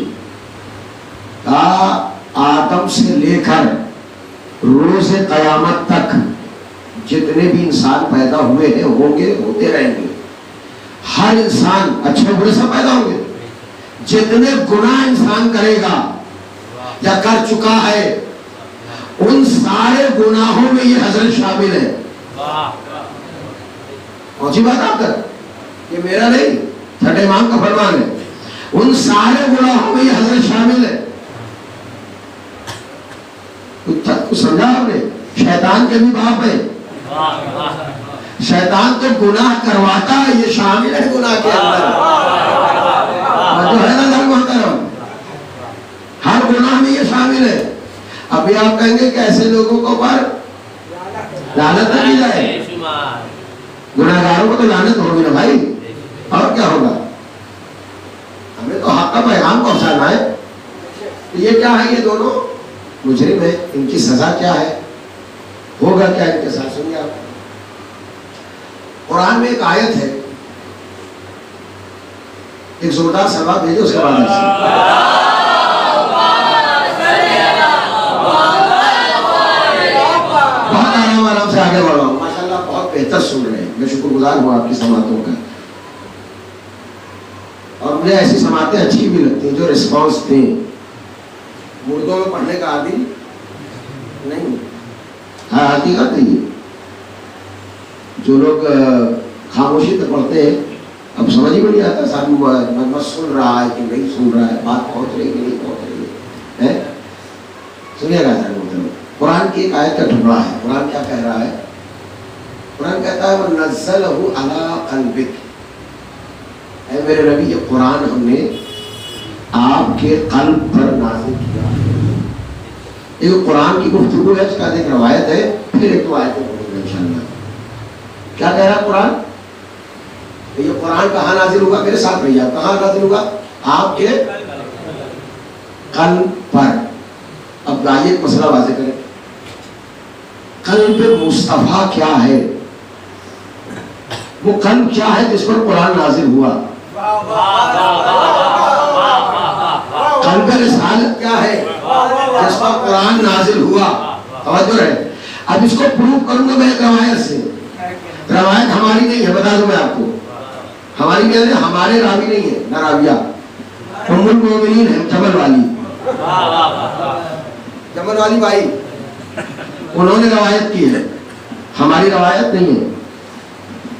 آدم سے لے کر روز قیامت تک جتنے بھی انسان پیدا ہوئے ہیں, ہوں گے, ہوتے رہیں گے, ہر انسان اچھے برے سب پیدا ہوں گے. جتنے گناہ انسان کرے گا یا کر چکا ہے, ان سارے گناہوں میں یہ حضرت شامل ہے. پہنچی بات آپ تک؟ یہ میرا نہیں, چھٹے امام کا فرمان ہے. ان سارے گناہوں میں یہ حضرت شامل ہے. کچھ سمجھا آپ نے؟ شیطان کے بھی باپ ہے. شیطان تو گناہ کرواتا ہے, یہ شامل ہے گناہ کے اندر. جو ہے نا محترم, ہر گناہ میں یہ شامل ہے. ابھی آپ کہیں گے کہ ایسے لوگوں کو پر لعنت نہ دی جائے, گناہگاروں کو تو لعنت ہوگی نا بھائی, اور کیا ہوگا؟ ہمیں تو حق کا پیغام پہنچانا ہے. یہ کیا ہے؟ یہ دونوں مجرم ہے, ان کی سزا کیا ہے, ہوگا کیا ان کے ساتھ؟ سنیے آپ. قرآن میں ایک آیت ہے, ایک زوردار سلوات بھیجو اس کے بعد بہت آرام سے آگے بڑھو. ماشاءاللہ بہت بہتر سن رہے ہیں, میں شکر گزار ہوں آپ کی سماعتوں کا, اور مجھے ایسی سماعتیں اچھی بھی لگتی ہیں جو رسپانس دیں. مردوں میں پڑھنے کا عادی نہیں, ہاں حقیقت ہے. جو لوگ خاموشی پہ پڑھتے ہیں, اب سمجھ ہی نہیں آتا سامنے سن رہا ہے کہ نہیں سن رہا ہے, بات پہنچ رہی کہ نہیں پہنچ رہی ہے. سنیے گا قرآن کی ایک آیت کا ٹکڑا ہے. قرآن کیا کہہ رہا ہے؟ قرآن کہتا ہے وَنَزَّلَهُ عَلَىٰ قَلْبِكَ, اے میرے نبی یہ قرآن ہم نے آپ کے قلب پر نازل کیا. ایک قرآن کی گفتگو ہے, اس کا ایک روایت ہے, پھر ایک تو آیت پڑھیں گے انشاءاللہ. کیا کہہ رہا ہے قرآن؟ یہ قرآن کہاں نازل ہوگا؟ میرے ساتھ رہیے آپ. کہاں نازل ہوگا؟ آپ کے قلب پر. اب آئیے ایک مسئلہ واضح کریں, قلب مصطفیٰ کیا ہے؟ وہ قلب کیا ہے جس پر قرآن نازل ہوا؟ قلب رسالت کیا ہے جس پر قرآن نازل ہوا؟ توجہ ہے. اب اس کو پروف کروں گا میں ایک روایت سے. روایت ہماری نہیں ہے, بتا دوں میں آپ کو. ہماری کیا ہے؟ ہمارے راوی نہیں ہے, نہ راویہ. ام المومنین ہے جمل والی, جمل والی بھائی, انہوں نے روایت کی ہے, ہماری روایت نہیں ہے.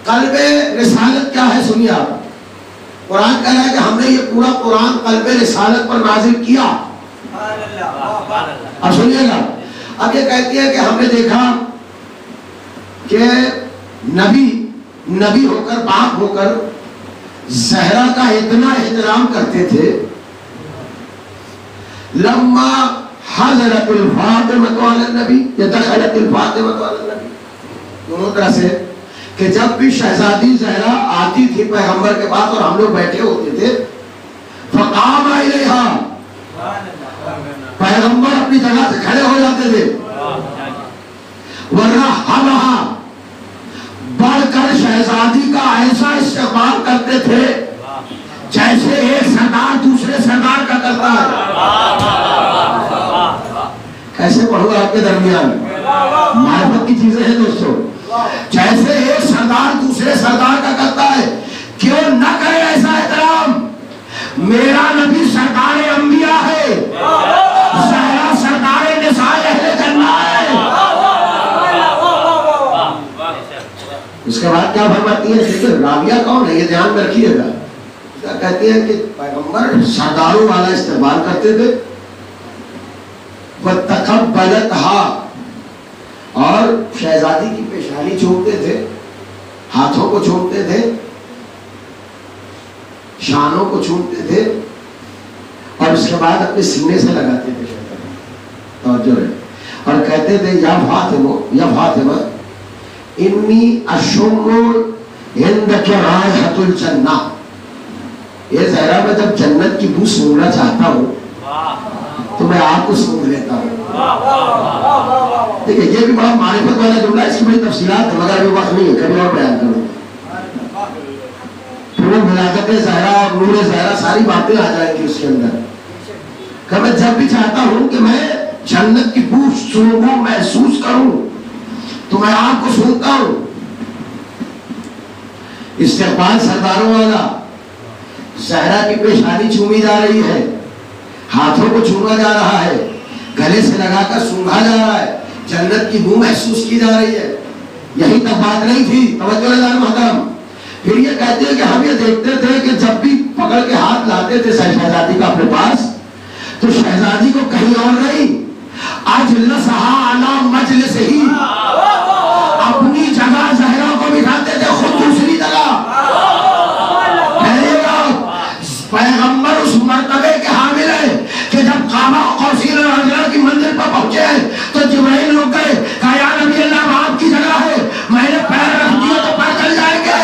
قلب رسالت کیا ہے سنیے آپ. قرآن کہہ رہا ہے کہ ہم نے یہ پورا قرآن قلب رسالت پر نازل کیا. اب سنیے گا. اب یہ کہتی ہے کہ ہم نے دیکھا کہ نبی ہو کر باپ ہو کر زہرا کا اتنا احترام کرتے تھے. لما حضرت الفاطمہ علی النبی دخلت الفاطمہ علی النبی، دونوں طرح سے کہ جب بھی شہزادی زہرا آتی تھی پیغمبر کے پاس اور ہم لوگ بیٹھے ہوتے تھے، فقام الیہا، پیغمبر اپنی جگہ سے کھڑے ہو جاتے تھے. ورحبہا، بڑھ کر شہزادی کا ایسا استقبال کرتے تھے جیسے ایک سردار دوسرے سردار کا کرتا ہے. کیسے پڑھوں آپ کے درمیان معرفت کی چیزیں ہیں دوستو. جیسے ایک سردار دوسرے سردار کا کرتا ہے، کیوں نہ کرے ایسا احترام؟ میرا نبی سردار انبیاء ہے، زہرا سردار نساء اہل جنہ ہے. اس کے بعد کیا فرماتی ہے؟ لیکن رابعہ کون ہے یہ دھیان میں رکھیے گا. کہتے ہیں کہ پیغمبر سرداروں والا استقبال کرتے تھے. وَتَقَبَّلَتْهَا، اور شہزادی کی پیشانی چومتے تھے، ہاتھوں کو چومتے تھے، شانوں کو چومتے تھے، اور اس کے بعد اپنے سینے سے لگاتے تھے شہزادی. توجہ ہے. اور کہتے تھے یا فاطمہ انی اشم عندک رائحۃ الجنہ. یہ زہرا میں جب جنت کی بو سونگنا چاہتا ہوں تو میں آپ کو سونگ لیتا ہوں. دیکھیں یہ بھی بڑا معرفت والا جملہ ہے، اس کی بڑی تفصیلات ہے مگر ابھی وقت نہیں ہے، کبھی اور بیان کروں. پھر وہ ملاقات زہرا اور نور زہرا ساری باتیں آ جائیں گی اس کے اندر. کہ میں جب بھی چاہتا ہوں کہ میں جنت کی بو سونگوں، محسوس کروں، تو میں آپ کو سونگتا ہوں. استقبال سرداروں والا. زہرا کی پیشانی چومی جا رہی ہے، ہاتھوں کو چوما جا رہا ہے، گلے سے لگا کر سونگا جا رہا ہے، جنت کی بو محسوس کی جا رہی ہے. یہی تک بات نہیں تھی. توجہ ہے محترم. پھر یہ کہتے ہیں کہ ہم یہ دیکھتے تھے کہ جب بھی پکڑ کے ہاتھ لاتے تھے شہزادی کا اپنے پاس، تو شہزادی کو کہیں اور نہیں، اجلسہا علی مجلسہی، اپنی جگہ زہرا کو بٹھاتے تھے، خود دوسری جگہ. پیغمبر اس مرتبے کے حامل ہے کہ جب قاب قوسین اور ادنیٰ کی منزل پر پہنچے تو جبرائیل رک گئے، کہا یا نبی اللہ آپ کی جگہ ہے، میں نے پیر رکھ دیا تو پیر چل جائیں گے.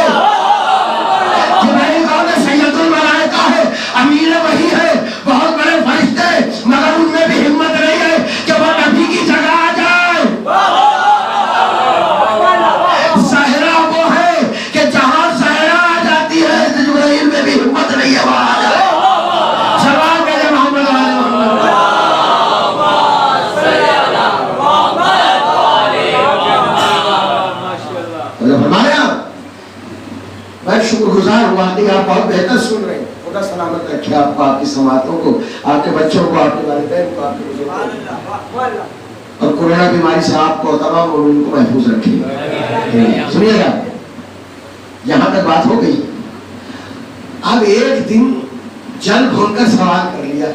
جبرائیل کہا کہ سید الملائکہ ہے، امیر وحی ہے، بہت بڑے فرشتے، مگر ان میں بھی ہمت نہیں ہے کہ وہ نبی کی جگہ آ جائے. زہرا وہ ہے کہ جہاں زہرا آ جاتی ہے جبرائیل میں بھی ہمت نہیں ہے وہاں. شکر گزار ہوا کہ آپ بہت بہتر سن رہے ہیں. خدا سلامت رکھے آپ کو، آپ کی سماعتوں کو، آپ کے بچوں کو، آپ کے والدین کو، آپ کے بزرگوں کو، اور کورونا بیماری سے آپ کو تمام مومنین کو محفوظ رکھے. سنیے گا، یہاں تک بات ہو گئی. اب ایک دن جل بھول کر سوال کر لیا.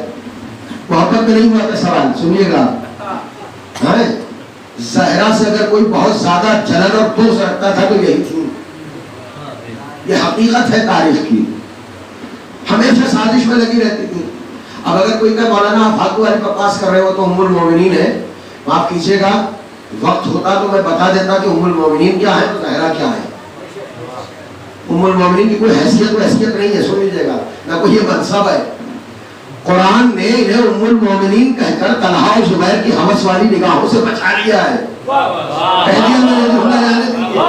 محبت میں نہیں ہوا تھا سوال. سنیے گا، زہرا سے اگر کوئی بہت زیادہ جلن اور بغض رکھتا تھا تو یہی تھی. یہ حقیقت ہے تاریخ کی. ہمیشہ سازش میں لگی رہتی تھی. اب اگر کوئی کہ مولانا آپ فالتو والی بکواس کر رہے ہو تو ام المومنین ہے، معاف کیجیے گا، وقت ہوتا تو میں بتا دیتا کہ ام المومنین کیا ہے تو زہرا کیا ہے. ام المومنین کی کوئی حیثیت نہیں ہے، سن لیجیے گا، نہ کوئی یہ منصب ہے. قرآن نے انہیں ام المومنین کہہ کر طلحہ و زبیر کی ہوس والی نگاہوں سے بچا لیا ہے. پہلی میں جانے دیجیے،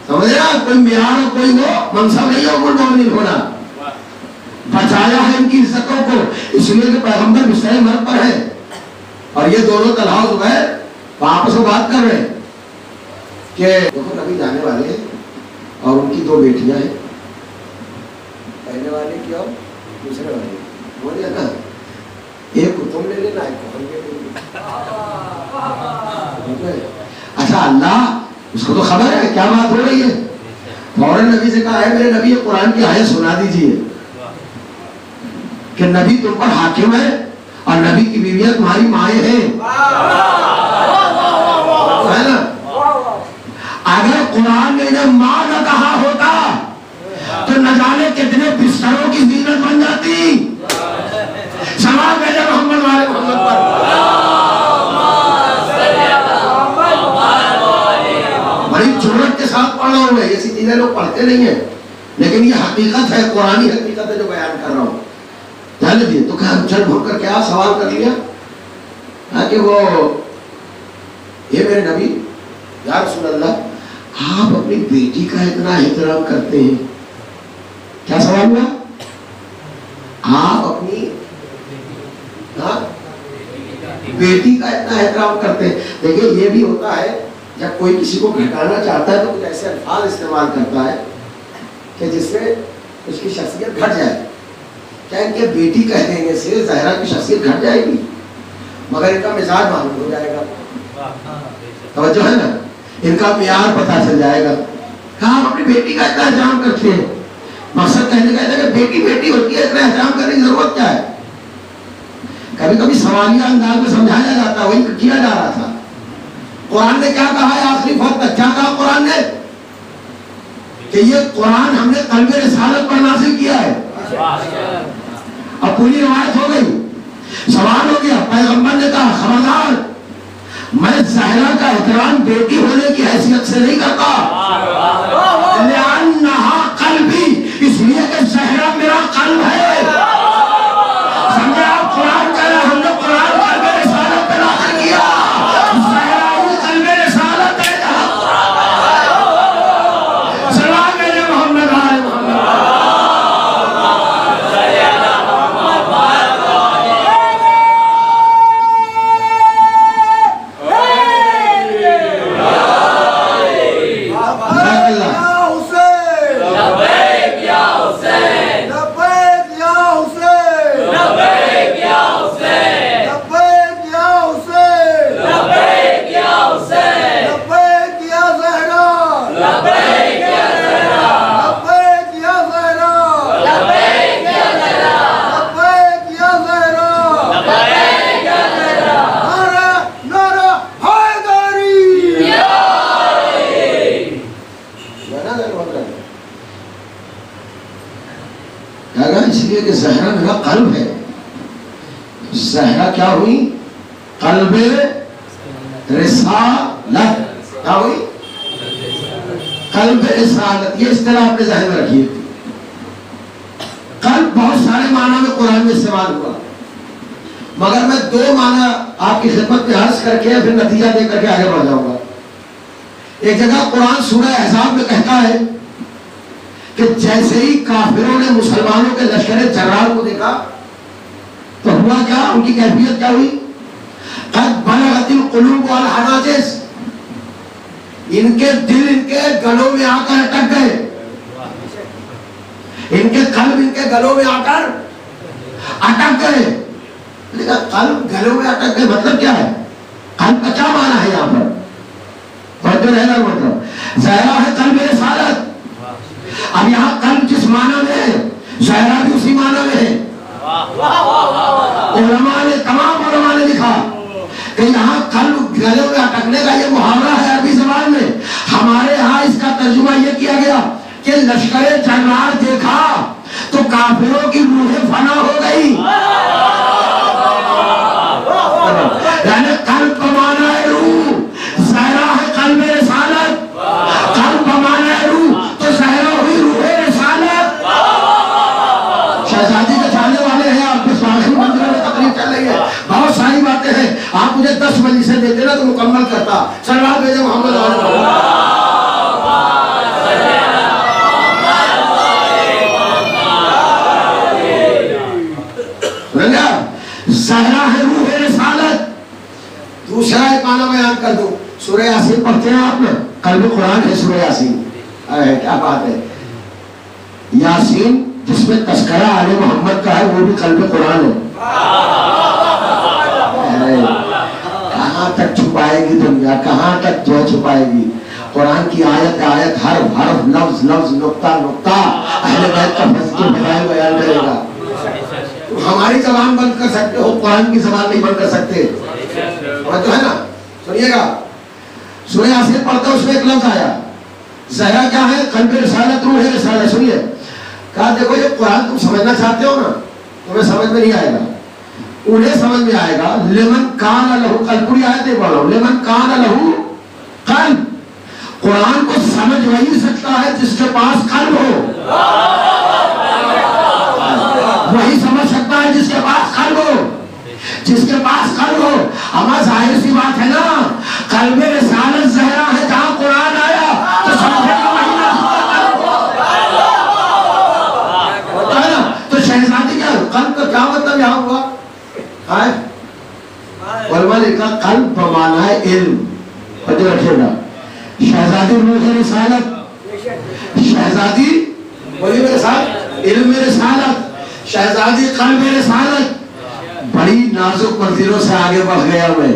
سمجھ رہا، کوئی معیار اور کوئی وہ منصب نہیں ہے ام المومنین ہونا. بچایا ہے ان کی عزتوں کو، اس لیے کہ پیغمبر بستر مرگ پر ہے اور یہ دونوں طلحہ و زبیر آپس میں بات کر رہے ہیں کہ دیکھو نبی جانے والے ہیں اور ان کی 2 بیٹیاں ہیں، پہلے والے کی اور دوسرے والے. بولے نا ایک کو تم لے لینا، ایک کو ہم لے لینا. اچھا اللہ اس کو تو خبر ہے کیا بات ہو رہی ہے. فوراً نبی سے کہا ہے میرے نبی یہ قرآن کی آیت سنا دیجیے کہ نبی تم پر حاکم ہے اور نبی کی بیویاں تمہاری مائیں ہیں، ہے نا؟ اگر قرآن نے انہیں ماں نہ کہا ہوتا تو نہ جانے کتنے بستروں کی زینت بن جاتی۔ سلام بھیجے محمد والے محمد پر۔ بڑی جرأت کے ساتھ پڑھ رہا ہوں میں، ایسی چیزیں لوگ پڑھتے نہیں ہیں، لیکن یہ حقیقت ہے، قرآنی حقیقت ہے جو بیان کر رہا ہوں۔ جانے دیے تو کہا چل بھول کر کیا سوال کر لیا کہ وہ یہ میرے نبی یا رسول اللہ آپ اپنی بیٹی کا اتنا احترام کرتے ہیں، کیا سوال ہوا؟ آپ اپنی بیٹی کا اتنا احترام کرتے ہیں۔ دیکھیں یہ بھی ہوتا ہے جب کوئی کسی کو گھٹانا چاہتا ہے تو کچھ ایسے الفاظ استعمال کرتا ہے کہ جس سے اس کی شخصیت گھٹ جائے۔ کیا ان کے بیٹی کہہ دینے سے زہرا کی شخصیت گھٹ جائے گی؟ مگر ان کا مزاج معلوم ہو جائے گا، توجہ ہے نا، ان کا معیار پتہ چل جائے گا۔ کہاں آپ اپنی بیٹی کا اتنا احترام کرتے ہیں؟ مقصد کہنے کا ہے کہ بیٹی بیٹی ہوتی ہے، اتنا احترام کرنے کی ضرورت کیا ہے؟ کبھی کبھی سوالیہ انداز میں سمجھایا جاتا ہے، وہی کیا جا رہا تھا۔ قرآن نے کیا کہا ہے آخری وقت تک؟ کیا کہا قرآن نے؟ کہ یہ قرآن ہم نے قلب رسالت پر نازل کیا ہے۔ اب پوری روایت ہو گئی، سوال ہو گیا، پیغمبر نے کہا خبردار میں زہرا کا احترام بیٹی ہونے کی حیثیت سے نہیں کرتا، لأنہا قلبی، اس لیے کہ زہرا میرا قلب ہے۔ سمجھے آپ؟ قرآن کہہ رہا ہم نے قرآن قلب رسالت پہ نازل کیا، زہرا ہی قلب رسالت ہے۔ سلام میرے محمد آل محمد۔ اس لیے کہ زہرا میرا قلب ہے۔ زہرا کیا ہوئی؟ قلب رسالت۔ کیا ہوئی؟ قلب رسالت۔ یہ اصطلاح اپنے ذہن میں رکھیے۔ قلب بہت سارے معنی میں قرآن میں استعمال ہوا، مگر میں دو معنی آپ کی خدمت میں عرض کر کے پھر نتیجہ دے کر کے آگے بڑھ جاؤں گا۔ ایک جگہ قرآن سورہ احزاب میں کہتا ہے کہ جیسے ہی کافروں نے مسلمانوں کے لشکر جرار کو دیکھا تو ہوا کیا؟ ان کی کیفیت کیا ہوئی؟ قد بلغت القلوب والحناجر، ان کے دل ان کے گلوں میں آ کر اٹک گئے، ان کے قلب ان کے گلوں میں آ کر اٹک گئے۔ لیکن قلب گلوں میں اٹک گئے مطلب کیا ہے؟ قلب کا کیا معنی ہے یہاں پر؟ توجہ رہنا مطلب زہرا ہے قلب رسالت۔ اب یہاں قلب جس معنی میں ہے زہرا بھی اسی معنی میں ہے۔ علماء نے تمام علماء نے لکھا کہ یہاں قلب گلوں میں اٹکنے کا یہ محاورہ ہے عربی زبان میں۔ ہمارے ہاں اس کا ترجمہ یہ کیا گیا کہ لشکر جرار دیکھا تو کافروں کی روحیں فنا ہو گئی۔ یعنی قلب کا معنی ہے روح، زہرا ہے قلب رسالت۔ قلب کا معنی ہے روح تو زہرا ہوئی روح رسالت۔ شہزادی کے جانے والے ہیں آپ کے سواخی منظر میں تقریب چل رہی ہے، بہت ساری باتیں ہیں، آپ مجھے 10 مجلسیں دیتے نا تو مکمل کرتا۔ صلوات بھیجے محمد علیہ زہرا ہے روح رسالت۔ دوسرا ایک معنی بیان کر دوں، سورہ یاسین پڑھتے ہیں آپ نے؟ قلب قرآن ہے سورہ یاسین۔ کیا بات ہے! یاسین جس میں تذکرہ آل محمد کا ہے وہ بھی قلب قرآن ہے۔ کہاں تک چھپائے گی دنیا، کہاں تک جو چھپائے گی؟ قرآن کی آیت آیت حرف حرف لفظ لفظ نقطہ نقطہ اہل بیت کا فضل فضائل بیان کرے گا. ہماری زبان بند کر سکتے ہو, قرآن کی زبان نہیں بند کر سکتے. اور جو ہے نا, سنیے گا, سورہ یاسین پڑھتا اس میں ایک لفظ آیا, زہرا کیا ہے؟ قلب رسالت, روح رسالت. سنیے, کہا دیکھو یہ قرآن تم سمجھنا چاہتے ہو نا, تمہیں سمجھ میں نہیں آئے گا, انہیں سمجھ میں آئے گا. لمن کان لہو قلب, پوری آیت نہیں پڑھ رہا ہوں, لمن کان لہو قلب. قرآن کو سمجھ وہی سکتا ہے جس کے پاس قلب ہو, وہی سمجھ سکتا ہے جس کے پاس قلب ہو, جس کے پاس قلب ہو. ہمارا ظاہر سی بات ہے نا, قلب رسالت زہرا ہے, جہاں قرآن آیا تو سمجھے گا وہی نا ہوتا ہے نا. تو شہزادی کیا قلب کا کیا مطلب یہاں ہوا ہے؟ علماء نے کہا قلب بمعنی ہے علم. پتہ رکھیے گا, شہزادی روح رسالت, شہزادی بولیے میرے ساتھ علم رسالت, شہزادی قلب رسالت. بڑی نازک منزلوں سے آگے بڑھ گیا میں.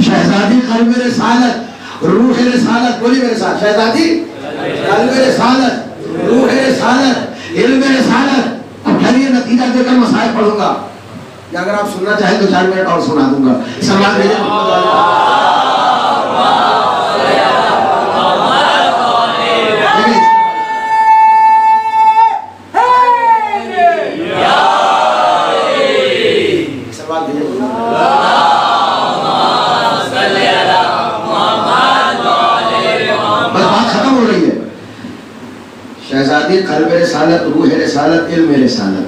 شہزادی قلب رسالت, روح رسالت, بولیے میرے ساتھ, شہزادی قلب رسالت, روح رسالت, علم رسالت. اب ٹھہریے, نتیجہ دے کر مسائل پڑھوں گا, یا اگر آپ سننا چاہیں تو 4 منٹ اور سنا دوں گا. سلام بھیجیں محمد علیہ. شہزادی قلب رسالت, روح رسالت, علم رسالت.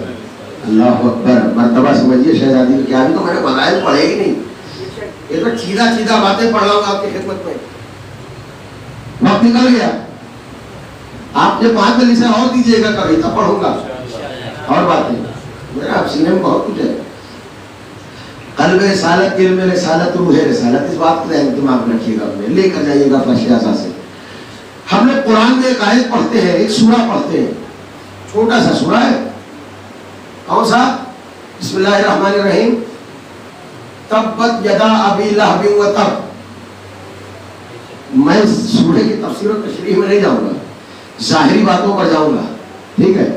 اللہ اکبر, مرتبہ سمجھیے شہزادی کیا. ابھی تو میں نے بغائل پڑھے ہی نہیں, یہ تو سیدھا سیدھا باتیں پڑھ رہا ہوں آپ کی خدمت میں. وقت نکل گیا, آپ نے 5 ملی سے اور دیجیے گا کبھی, تب پڑھوں گا اور باتیں. میرا اب سینے میں بہت کچھ ہے. قلب رسالت, علم رسالت, روح رسالت, اس بات کو دماغ میں رکھیے گا, اپنے لے کر جائیے گا فشیازہ سے. ہم نے قرآن میں ایک آیت پڑھتے ہیں, ایک سورہ پڑھتے ہیں, چھوٹا سا سورہ ہے. کون سا؟ بسم اللہ الرحمن الرحیم. تبت یدا ابی لہب وتب. میں سورہ کی تفسیر و تشریح میں نہیں جاؤں گا, ظاہری باتوں پر جاؤں گا, ٹھیک ہے.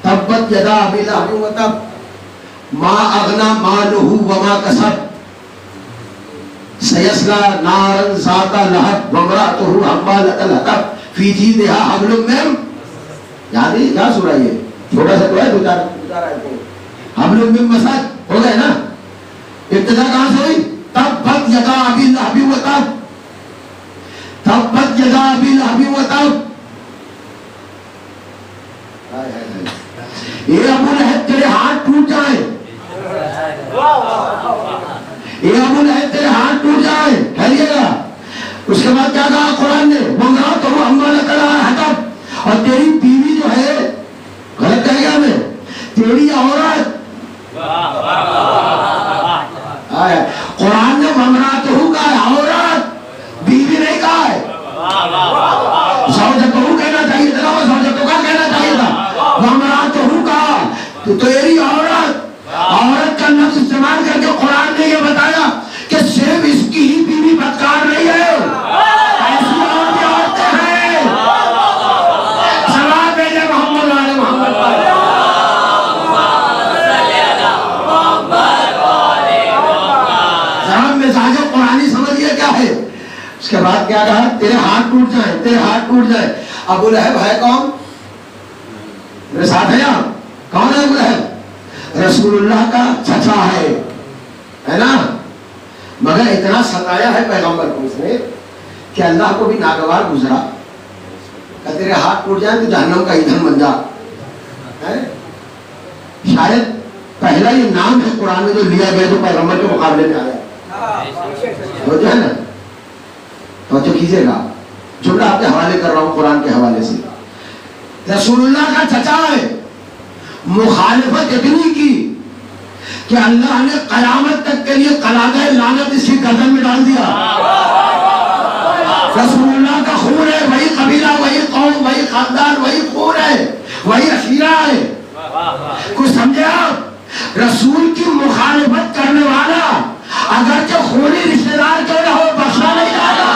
تبت یدا ابی لہب وتب ما اغنا مالہ وما کسب سیصلی نارا ذات لہب وامرأتہ حمالۃ الحطب فی جیدہا حبل من. یاد ہے کیا سورہ یہ؟ چھوٹا سا تو ہے, 2-4 آیتیں. حبل من مسد ہو گئے نا. ابتدا کہاں سے ہوئی؟ تبت یدا ابی لہب وتب, تبت یدا ابی لہب وتب. یہ ابو لہب تیرے ہاتھ ٹوٹ جائیں, یہ ابو لہب تیرے ہاتھ ٹوٹ جائے. ٹھہریے گا, اس کے بعد کیا کہا قرآن نے؟ وامرأتہ حمالۃ الحطب. اور تیری بیوی جو ہے, غلط کہہ گیا میں, تیری عورت. قرآن نے وامرأتہ کہا ہے, عورت, بیوی نہیں کہا ہے. زوجتہ کہنا چاہیے تھا, زوجتہ کا کہنا چاہیے تھا. وامرأتہ کہا تو تیری عورت. عورت کا لفظ استعمال کر کے قرآن نے یہ بتایا کہ صرف اس کی ہی بیوی بدکار نہیں ہے, ایسی اور بھی عورتیں ہیں. سلام بھیجے محمد علیہ محمد. ذرا مزاج قرآنی سمجھیے کیا ہے. اس کے بعد کیا کہا؟ تیرے ہاتھ ٹوٹ جائیں, تیرے ہاتھ ٹوٹ جائیں. ابو لہب ہے کون؟ میرے ساتھ ہے یہاں, کون ہے ابو لہب؟ رسول اللہ کا چچا ہے نا. مگر اتنا ستایا ہے پیغمبر کو اس نے کہ اللہ کو بھی ناگوار گزرا کہ تیرے ہاتھ ٹوٹ جائیں تو جہنم کا ایندھن بن جا. شاید پہلا یہ نام ہے قرآن میں جو لیا گیا تو پیغمبر کے مقابلے میں آیا. وہ جو ہے نا, توجہ کیجیے گا, جملہ آپ کے حوالے کر رہا ہوں قرآن کے حوالے سے. رسول اللہ کا چچا ہے, مخالفت اتنی کی کہ اللہ نے قیامت تک کے لیے قلادہ لعنت اس کی گردن میں ڈال دیا. رسول اللہ کا خون ہے, وہی قبیلہ, وہی قوم, وہی خاندان, وہی خون ہے, وہی عشیرہ ہے. کچھ سمجھے آپ؟ رسول کی مخالفت کرنے والا اگرچہ خونی رشتہ دار کیوں نہ ہو, بخشا نہیں جاتا.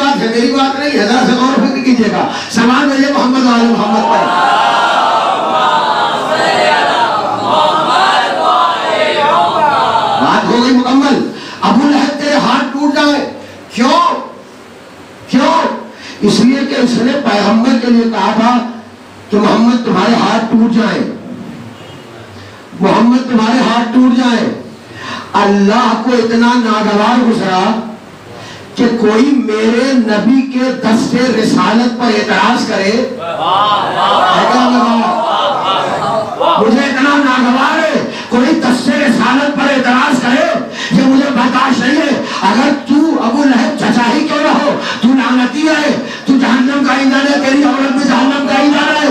بات ہے، میری بات نہیں ہے، ذرا سے غور و فکر کیجیے گا. سلام بھیجے محمد و آل محمد پر. بات ہو گئی مکمل. ابو لہب تیرے ہاتھ ٹوٹ جائے. کیوں؟ کیوں؟ اس لیے کہ اس نے پیغمبر کے لیے کہا تھا کہ محمد تمہارے ہاتھ ٹوٹ جائیں، محمد تمہارے ہاتھ ٹوٹ جائیں. اللہ کو اتنا ناگوار گزرا کہ کوئی میرے نبی کے دست رسالت پر اعتراض کرے. مجھے اتنا ناگوار ہے کوئی دست رسالت پر اعتراض کرے، یہ مجھے برداشت نہیں ہے. اگر تو ابو لہب چچا ہی کیوں نہ ہو، تو لعنتی ہے، تو جہنم کا ایندھن ہے، تیری عورت بھی جہنم کا ایندھن ہے.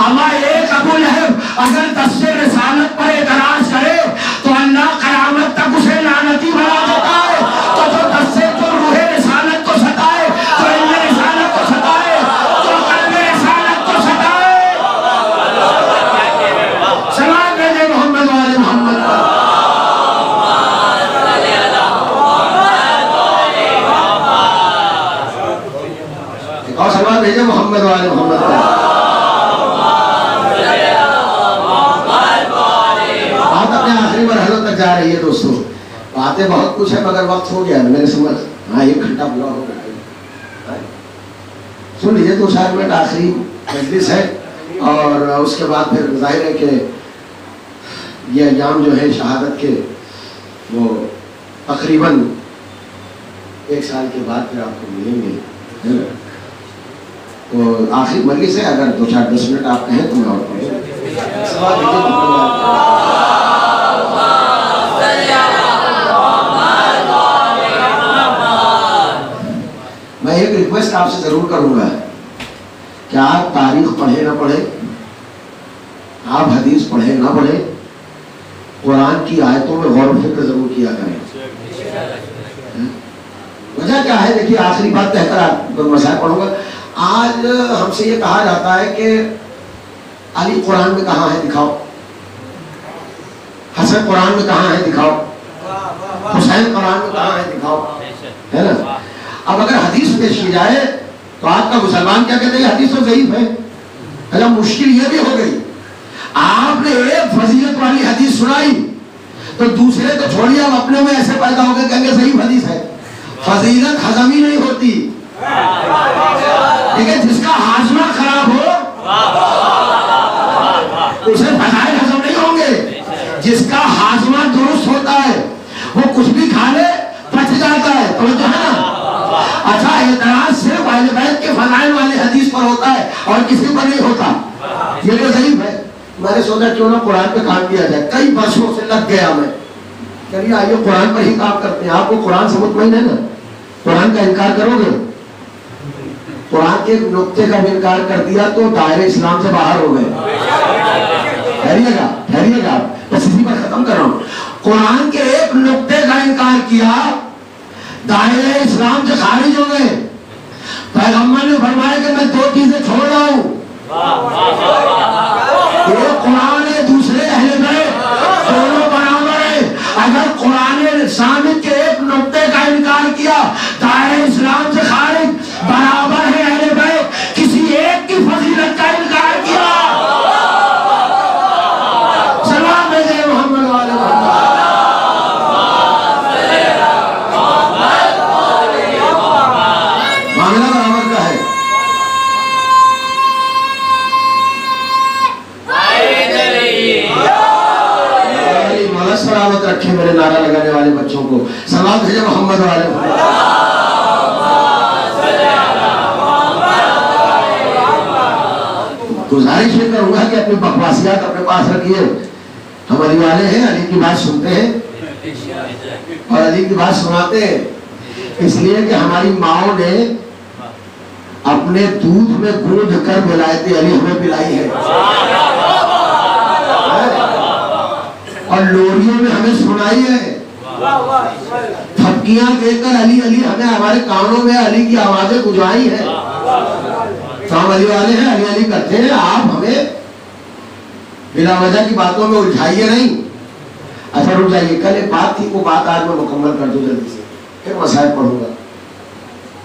اما ایک ابو لہب اگر دست رسالت پر اعتراض کرے تو اللہ قیامت تک اسے لعنتی بنا دیتا ہے. تو جو دست جو روح رسالت کو ستائے، جو علم رسالت کو ستائے، جو قلب رسالت کو ستائے، سلام بھیجے محمد و آل محمد پر. اور سلام بھیجے محمد و آل محمد پر. بات اپنے آخری مرحلوں تک جا رہی ہے دوستو. باتیں بہت کچھ ہے مگر وقت ہو گیا میرے سمجھ. ہاں 1 گھنٹہ پورا ہو گیا. سن لیجیے 2-4 منٹ آخری مجلس ہے اور اس کے بعد پھر ظاہر ہے کہ یہ ایام جو ہے شہادت کے وہ تقریباً 1 سال کے بعد پھر آپ کو ملیں گے. تو آخری مجلس ہے، اگر 2-4-10 منٹ آپ کہیں تو میں اور پڑھوں. میں ایک ریکویسٹ آپ سے ضرور کروں گا کہ آپ تاریخ پڑھے نہ پڑھے، آپ حدیث پڑھے نہ پڑھے، قرآن کی آیتوں میں غور و فکر ضرور کیا کریں. وجہ کیا ہے؟ دیکھیے آخری بات کہہ کر آپ مسائل پڑھوں گا. آج ہم سے یہ کہا جاتا ہے کہ علی قرآن میں کہاں ہے دکھاؤ، حسن قرآن میں کہاں ہے دکھاؤ، حسین قرآن میں کہاں ہے دکھاؤ، ہے نا. اب اگر حدیث پیش کی جائے تو آپ کا مسلمان کیا کہتے ہیں؟ حدیث تو ضعیف ہے. اچھا مشکل یہ بھی ہو گئی، آپ نے ایک فضیلت والی حدیث سنائی تو دوسرے تو چھوڑیے، اب اپنے میں ایسے پیدا ہو گئے کہیں گے ضعیف حدیث ہے. فضیلت ہضم ہی نہیں ہوتی. لیکن جس کا ہاضمہ خراب ہو اسے فضائل ہضم نہیں ہوں گے. جس کا ہاضمہ درست ہوتا ہے وہ کچھ بھی کھا لے پچ جاتا ہے. تو ہے نا. اچھا اعتراض صرف اہل بیت کے فضائل والے حدیث پر ہوتا ہے اور کسی پر نہیں ہوتا. یہ تو ضعیف ہے. میں نے سوچا کیوں نہ قرآن پہ کام کیا جائے. کئی برسوں سے لگ گیا میں. چلیے آئیے قرآن پر ہی کام کرتے ہیں. آپ کو قرآن سے مطمئن ہے نا؟ قرآن کا انکار کرو گے؟ قرآن کے نقطے کا بھی انکار کر دیا تو دائرہ اسلام سے باہر ہو گئے. ٹھہریے گا بس اسی پر ختم کر رہا ہوں. قرآن کے ایک نقطے کا انکار کیا دائرہ اسلام سے خارج ہو گئے. پیغمبر نے فرمایا کہ میں 2 چیزیں چھوڑ رہا ہوں، ایک قرآن ہے، دوسرے اہل بیت، دونوں برابر ہیں. اگر قرآن ثابت کے ایک نقطے کا انکار کیا دائرہ اسلام سے خارج، برابر ہے اہل بیت. کسی ایک کی فضیلت کا انکار کیا سلام بھیجے محمد والے معاملہ برابر کا ہے. سلامت رکھے میرے نعرہ لگانے والے بچوں کو. سلام بھیجے محمد والے. گزارش یہ کروں گا کہ اپنی بکواسیات اپنے پاس رکھیے. ہم علی والے ہیں، علی کی بات سنتے ہیں اور علی کی بات سناتے ہیں. اس لیے کہ ہماری ماؤں نے اپنے دودھ میں گوندھ کر ولایت علی ہمیں پلائی ہے اور لوریوں میں ہمیں سنائی ہے. تھپکیاں دے کر علی علی ہمیں ہمارے کانوں میں علی کی آوازیں گجائی ہیں. تو ہم علی والے ہیں، علی علی کرتے ہیں. آپ ہمیں بلا وجہ کی باتوں میں الجھائیے نہیں. اچھا رک جائیے، کل ایک بات تھی، وہ بات آج میں مکمل کر دوں جلدی سے، پھر مسائل پڑھوں گا.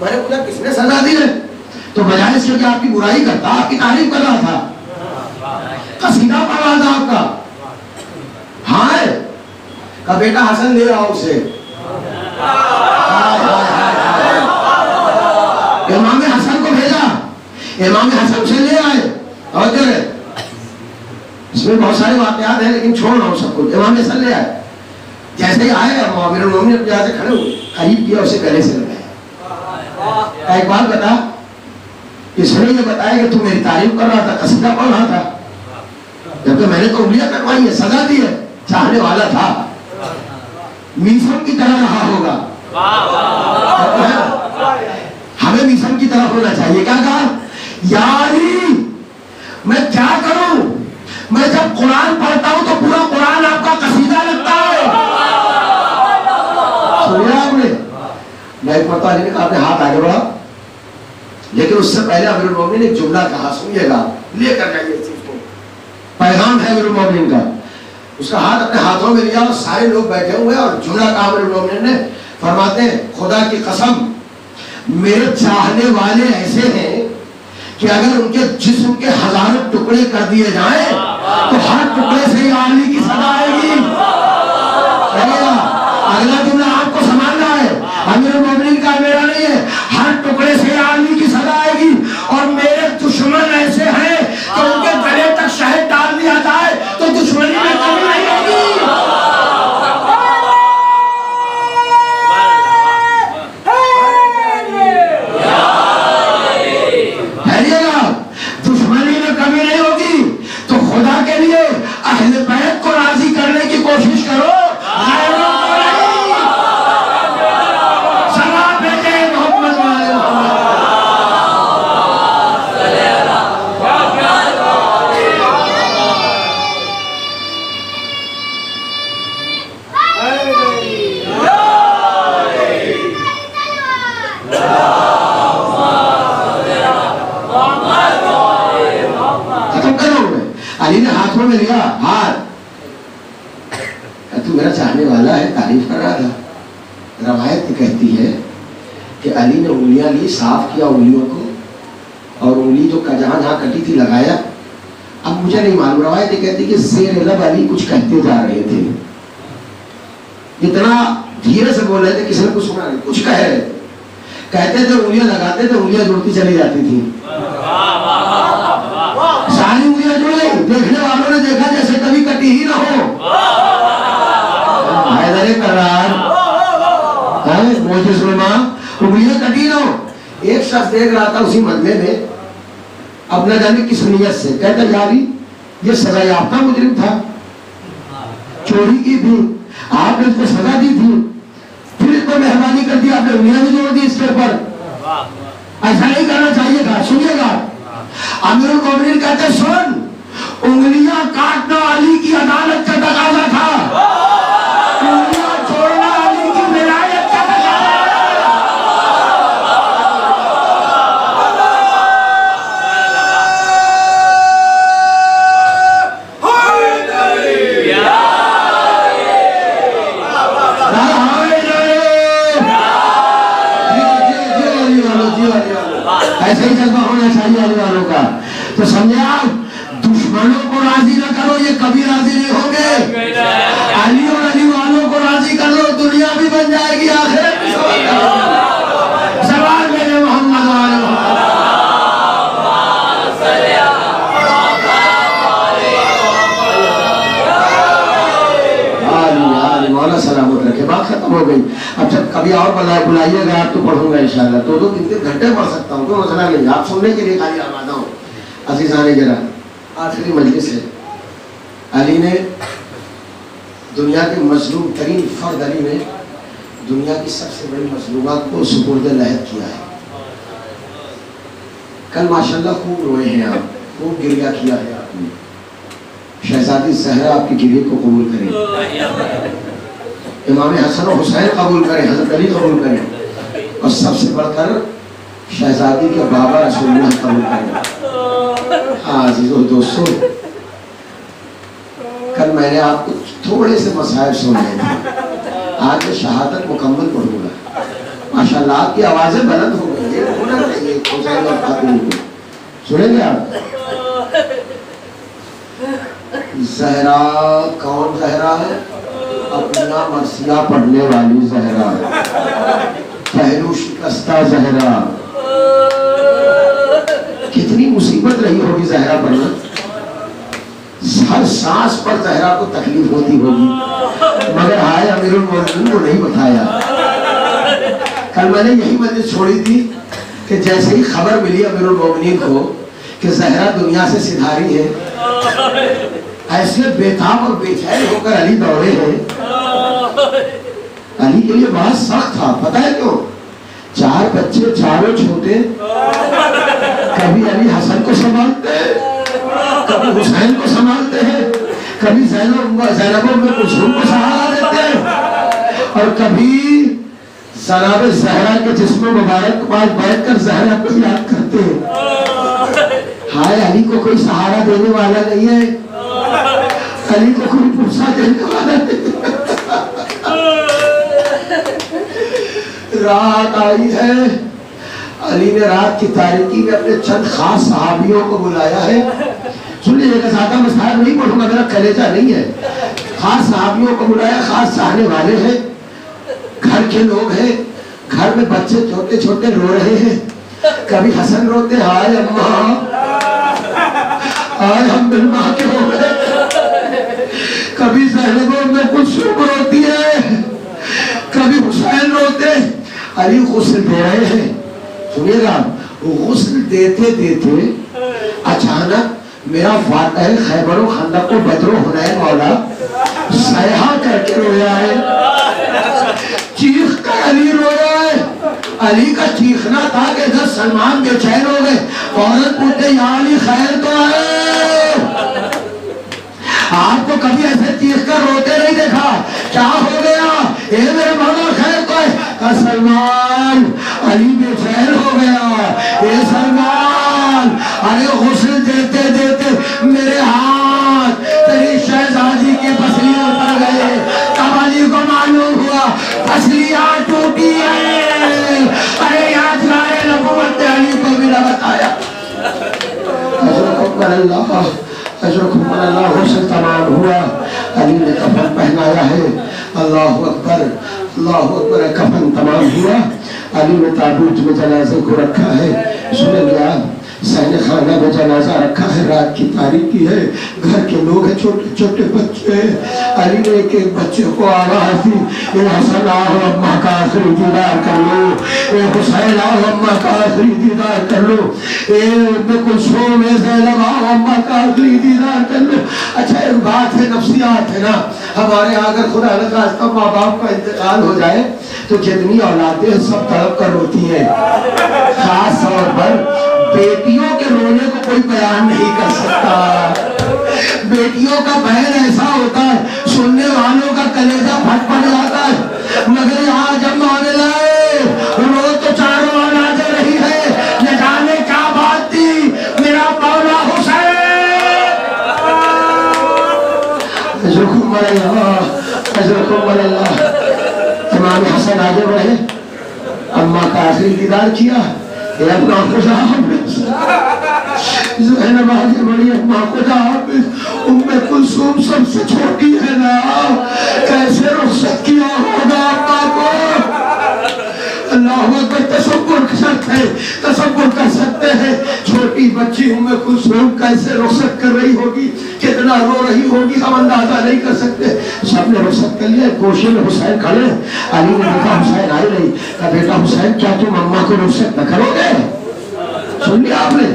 میں نے پوچھا کس نے سزا دی ہے؟ تو بجائے اس کہ آپ کی برائی کرتا آپ کی تعریف کر رہا تھا، قصیدہ پڑھ رہا تھا آپ کا. ہاں ہے کہ بیٹا حسن لے آؤ اسے. امام حسن کو بھیجا، امام حسن سے لے آئے. اور اس میں بہت سارے واقعات ہیں لیکن چھوڑ رہا ہوں سب کچھ. امام حسن لے آئے، جیسے ہی آئے امیر المومنین اپنے جہاں سے کھڑے ہوئے، قریب کیا، اسے گلے سے لگایا. ایک بات بتا، اس نے یہ بتایا کہ تو میری تعریف کر رہا تھا، قصیدہ پڑھ رہا تھا، جبکہ میں نے تو انگلیاں کٹوائی ہے، سزا دی ہے. چاہنے والا تھا، میسم کی طرح رہا ہوگا. ہمیں میسم کی طرح ہونا چاہیے. کیا کہا؟ یا علی میں کیا کروں، میں جب قرآن پڑھتا ہوں تو پورا قرآن آپ کا قصیدہ لگتا ہے. سنیا آپ نے؟ میں ایک مرتبہ علی نے کہا اپنے ہاتھ آگے بڑھا، لیکن اس سے پہلے امیر المومنین نے ایک جملہ کہا، سنیے گا، لے کر جائیے اس چیز کو، پیغام ہے امیر المومنین کا. اس کا ہاتھ اپنے ہاتھوں میں لیا اور سارے لوگ بیٹھے ہوئے اور جملہ کہا امیر المومنین نے. فرماتے ہیں خدا کی قسم میرے چاہنے والے ایسے ہیں کہ اگر ان کے جسم کے ہزاروں ٹکڑے کر دیے جائیں تو ہر ٹکڑے سے علی کی سزا آئے گی. اگلا جملہ آپ کو سمجھنا ہے، امیر المومنین کا میرا نہیں ہے، ہر ٹکڑے سے علی کی سزا آئے گی. اور میرے دشمن ایسے ہیں کہ ان کے گلے تک شہد ڈال دیا جائے تو دشمنی میں کمی نہیں ہوگی. دشمنی میں کمی نہیں ہوگی. تو خدا کے لیے اہل بیت کو راضی کرنے کی کوشش کرو، غیروں کو نہیں. سلام بھیجے محمد والے محمد. علی نے ہاتھوں میں لیا ہاتھ، تو میرا چاہنے والا ہے، تعریف کر رہا تھا. روایت کہتی ہے کہ علی نے انگلیاں لی، صاف کیا انگلیوں کو، اور انگلی جو جہاں جہاں کٹی تھی لگایا. اب مجھے نہیں معلوم، روایت کہتی کہ زیر لب علی کچھ کہتے جا رہے تھے، اتنا دھیرے سے بول رہے تھے کسی نے کچھ سنا نہیں، کچھ کہہ رہے تھے. کہتے تھے انگلیاں لگاتے تھے، انگلیاں جڑتی چلی جاتی تھی، ساری انگلیاں جڑ گئی. دیکھنے والوں نے دیکھا جیسے کبھی کٹی ہی نہ ہو. حیدر کرار موجز علماء انگلیاں کٹی نہ ہو. ایک شخص دیکھ رہا تھا اسی مجمع میں، اب نہ جانے کس نیت سے، کہتا یاری یہ سزا یافتہ مجرم تھا، چوری کی تھی، آپ نے اس کو سزا دی تھی، پھر اس کو مہربانی کر دی، آپ نے انگلیاں بھی جوڑ دی اس کے اوپر. ایسا نہیں کرنا چاہیے تھا. سنیے گا، امیر المومنین کہتے سن، انگلیاں کاٹنا علی کی عدالت کا تقاضا تھا، انگلیاں چھوڑنا علی کی ولایت کا تقاضا. ایسے ہی جذبہ ہونا چاہیے علی والوں کا. تو سمجھے آپ، دشمنوں کو راضی نہ کرو، یہ کبھی راضی نہیں ہوں گے. علی اور علی والوں کو راضی کر لو، دنیا بھی بن جائے گی، آخرت بھی سوال میرے محمد والے محمد. مولا سلامت رکھے. بات ختم ہو گئی. اب جب کبھی اور بلائیے گا آپ تو پڑھوں گا انشاءاللہ. 2-3 گھنٹے پڑھ سکتا ہوں، کوئی مسئلہ نہیں. آپ سننے کے لیے خالی آمادہ ہوں. عزیزان گرامی، آخری مجلس ہے. علی نے دنیا کے مظلوم ترین فرد، علی نے دنیا کی سب سے بڑی مظلومات کو سپرد لحد کیا ہے. کل ماشاءاللہ خوب روئے ہیں آپ، خوب گریہ کیا ہے آپ نے. شہزادی زہرا آپ کی گریہ کو قبول کریں، امام حسن و حسین قبول کریں، حضرت علی قبول کریں، اور سب سے بڑھ کر شہزادی کے بابا رسول اللہ قبول کریں. عزیزو دوستو، کل میں نے آپ کو تھوڑے سے مسائل سنائے تھے، آج میں شہادت مکمل پڑھوں گا ماشاءاللہ آپ کی آوازیں بلند ہو گئی ہے، ہونا چاہیے حسین اور خاتون کو. سنیں گے آپ؟ زہرا کون زہرا ہے؟ اپنا مرثیہ پڑھنے والی زہرا، پہلو شکستہ زہرا. کتنی مصیبت رہی ہوگی زہرا پڑھنا، ہر سانس پر زہرا کو تکلیف ہوتی ہوگی، مگر ہائے امیر المومنین کو نہیں بتایا. کل میں نے یہی مجلس چھوڑی تھی کہ جیسے ہی خبر ملی امیر المومنین کو کہ زہرا دنیا سے سدھاری ہے، ایسے بےتاب اور بے چین ہو کر علی دوڑے ہیں. علی کے لیے بہت سخت تھا، پتہ ہے کیوں؟ 4 بچے، چاروں چھوٹے. کبھی علی حسن کو سنبھالتے ہیں، کبھی حسین کو سنبھالتے ہیں، کبھی زینب ام کلثوم کو سہارا دیتے ہیں، اور کبھی جناب زہرا کے جسم مبارک کے پاس بیٹھ کر زہرا کو یاد کرتے ہیں. ہائے علی کو کوئی سہارا دینے والا نہیں ہے، علی کو کوئی پرسا دینے والا نہیں. رات آئی ہے، علی نے رات کی تاریکی میں اپنے چند خاص صحابیوں کو بلایا ہے. سنیے ایک زیادہ مسائل نہیں پڑھوں گا، میرا کلیجہ نہیں ہے. خاص صحابیوں کو بلایا، خاص چاہنے والے ہیں، گھر کے لوگ ہیں. گھر میں بچے چھوٹے چھوٹے رو رہے ہیں. کبھی حسن روتے ہائے اماں، آج ہم بن ماں کے ہو گئے. کبھی زینب ام کلثوم روتی ہے، کبھی حسین روتے. علی غسل دے رہے ہیں. سنیے گا، غسل دیتے دیتے اچانک میرا فاتح خیبر و خندق و بدر و حنین مولا صیحہ کر کے رویا ہے، چیخ کر علی رویا ہے. علی کا چیخنا تھا کہ ادھر سلمان بے چین ہو گئے. عورت پوچھتے یا علی خیر تو ہے؟ آپ کو کبھی ایسے چیخ کر روتے نہیں دیکھا، کیا ہو گیا؟ اے میرے مولا خیر تو ہے؟ کہا سلمان علی بے چین ہو گیا. اے سلمان، ارے غسل دیتے دیتے میرے ہاتھ تیری شہزادی کی پسلیوں پر گئے. تب علی کو معلوم ہوا پسلیاں ٹوٹی ہیں. ارے یادگار نبوت علی کو بھی نہ بتایا. اجرکم اللہ، اجرکم اللہ. غسل تمام ہوا، علی نے کفن پہنایا ہے. اللہ اکبر، اللہ اکبر. کفن تمام ہوا، علی نے تابوت میں جنازے کو رکھا ہے. سنیں گے آپ، سہن خانہ میں جنازہ رکھا ہے. رات کی تاریکی ہے، گھر کے لوگ ہیں، چھوٹے چھوٹے بچے ہیں. علی نے ایک بچے کو آواز دی، اے حسن آؤ اماں کا آخری دیدار کر لو، اے حسین آؤ اماں کا آخری دیدار کر لو، اے ام کلثوم اے زینب آؤ اماں کا آخری دیدار کر لو. اچھا ایک بات ہے، نفسیات ہے نا. ہمارے اگر خدا نخواستہ ماں باپ کا انتقال ہو جائے تو جتنی اولادیں سب تڑپ کر روتی ہیں. خاص طور پر بیٹیوں کے رونے کو کوئی بیان نہیں کر سکتا. بیٹیوں کا بہن ایسا ہوتا ہے سننے والوں کا کلیجہ پھٹ پڑ جاتا ہے. مگر یہاں جب آنے لائے رو تو چاروں اولادیں رہی ہے. نہ جانے کیا بات تھی میرا مولا حسین. اجرکم اللہ، اجرکم اللہ. امام حسن آگے بڑھے، اماں کا آخری دیدار کیا. اے اپنا خوش حافظ. زینب آگے بڑی، اماں خوش حافظ. ام کلثوم سب سے چھوٹی ہے نا، کیسے رخصت کیا ہوگا اماں کو. اللہ اکبر. تصور کر سکتے ہیں چھوٹی بچی ام کلثوم کیسے رخصت کر رہی ہوگی، کتنا رو رہی ہوگی، ہم اندازہ نہیں کر سکتے. سب نے رخصت کر لیا. گوشے میں حسین کھڑے. علی نے دیکھا حسین آئے نہیں. کہا بیٹا حسین کیا تم اماں کو رخصت نہ کرو گے؟ سن لیا آپ نے؟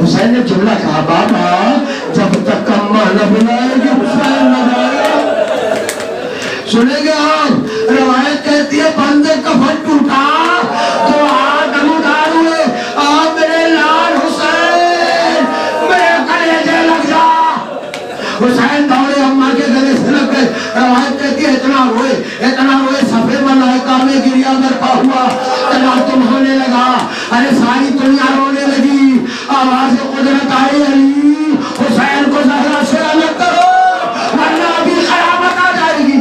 حسین نے جملہ کہا بابا جب تک اماں نہ بلائے گی حسین نہ جائے گا. سنیں گے آپ، روایت کہتی ہے بندے کفن ٹوٹا تو آگ نمودار ہوئے، آ میرے لال حسین میرے کلیجے لگ جا. حسین دوڑے اماں کے گلے سے لگ گئے. روایت کہتی ہے اتنا روئے صفے ملائکہ میں گریا برپا ہوا، تلاطم ہونے لگا. ارے ساری دنیا رونے لگی. آواز قدرت آئی علی حسین کو زہرا سے الگ کرو ورنہ ابھی قیامت آ جائے گی.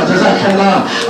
جزاک اللہ،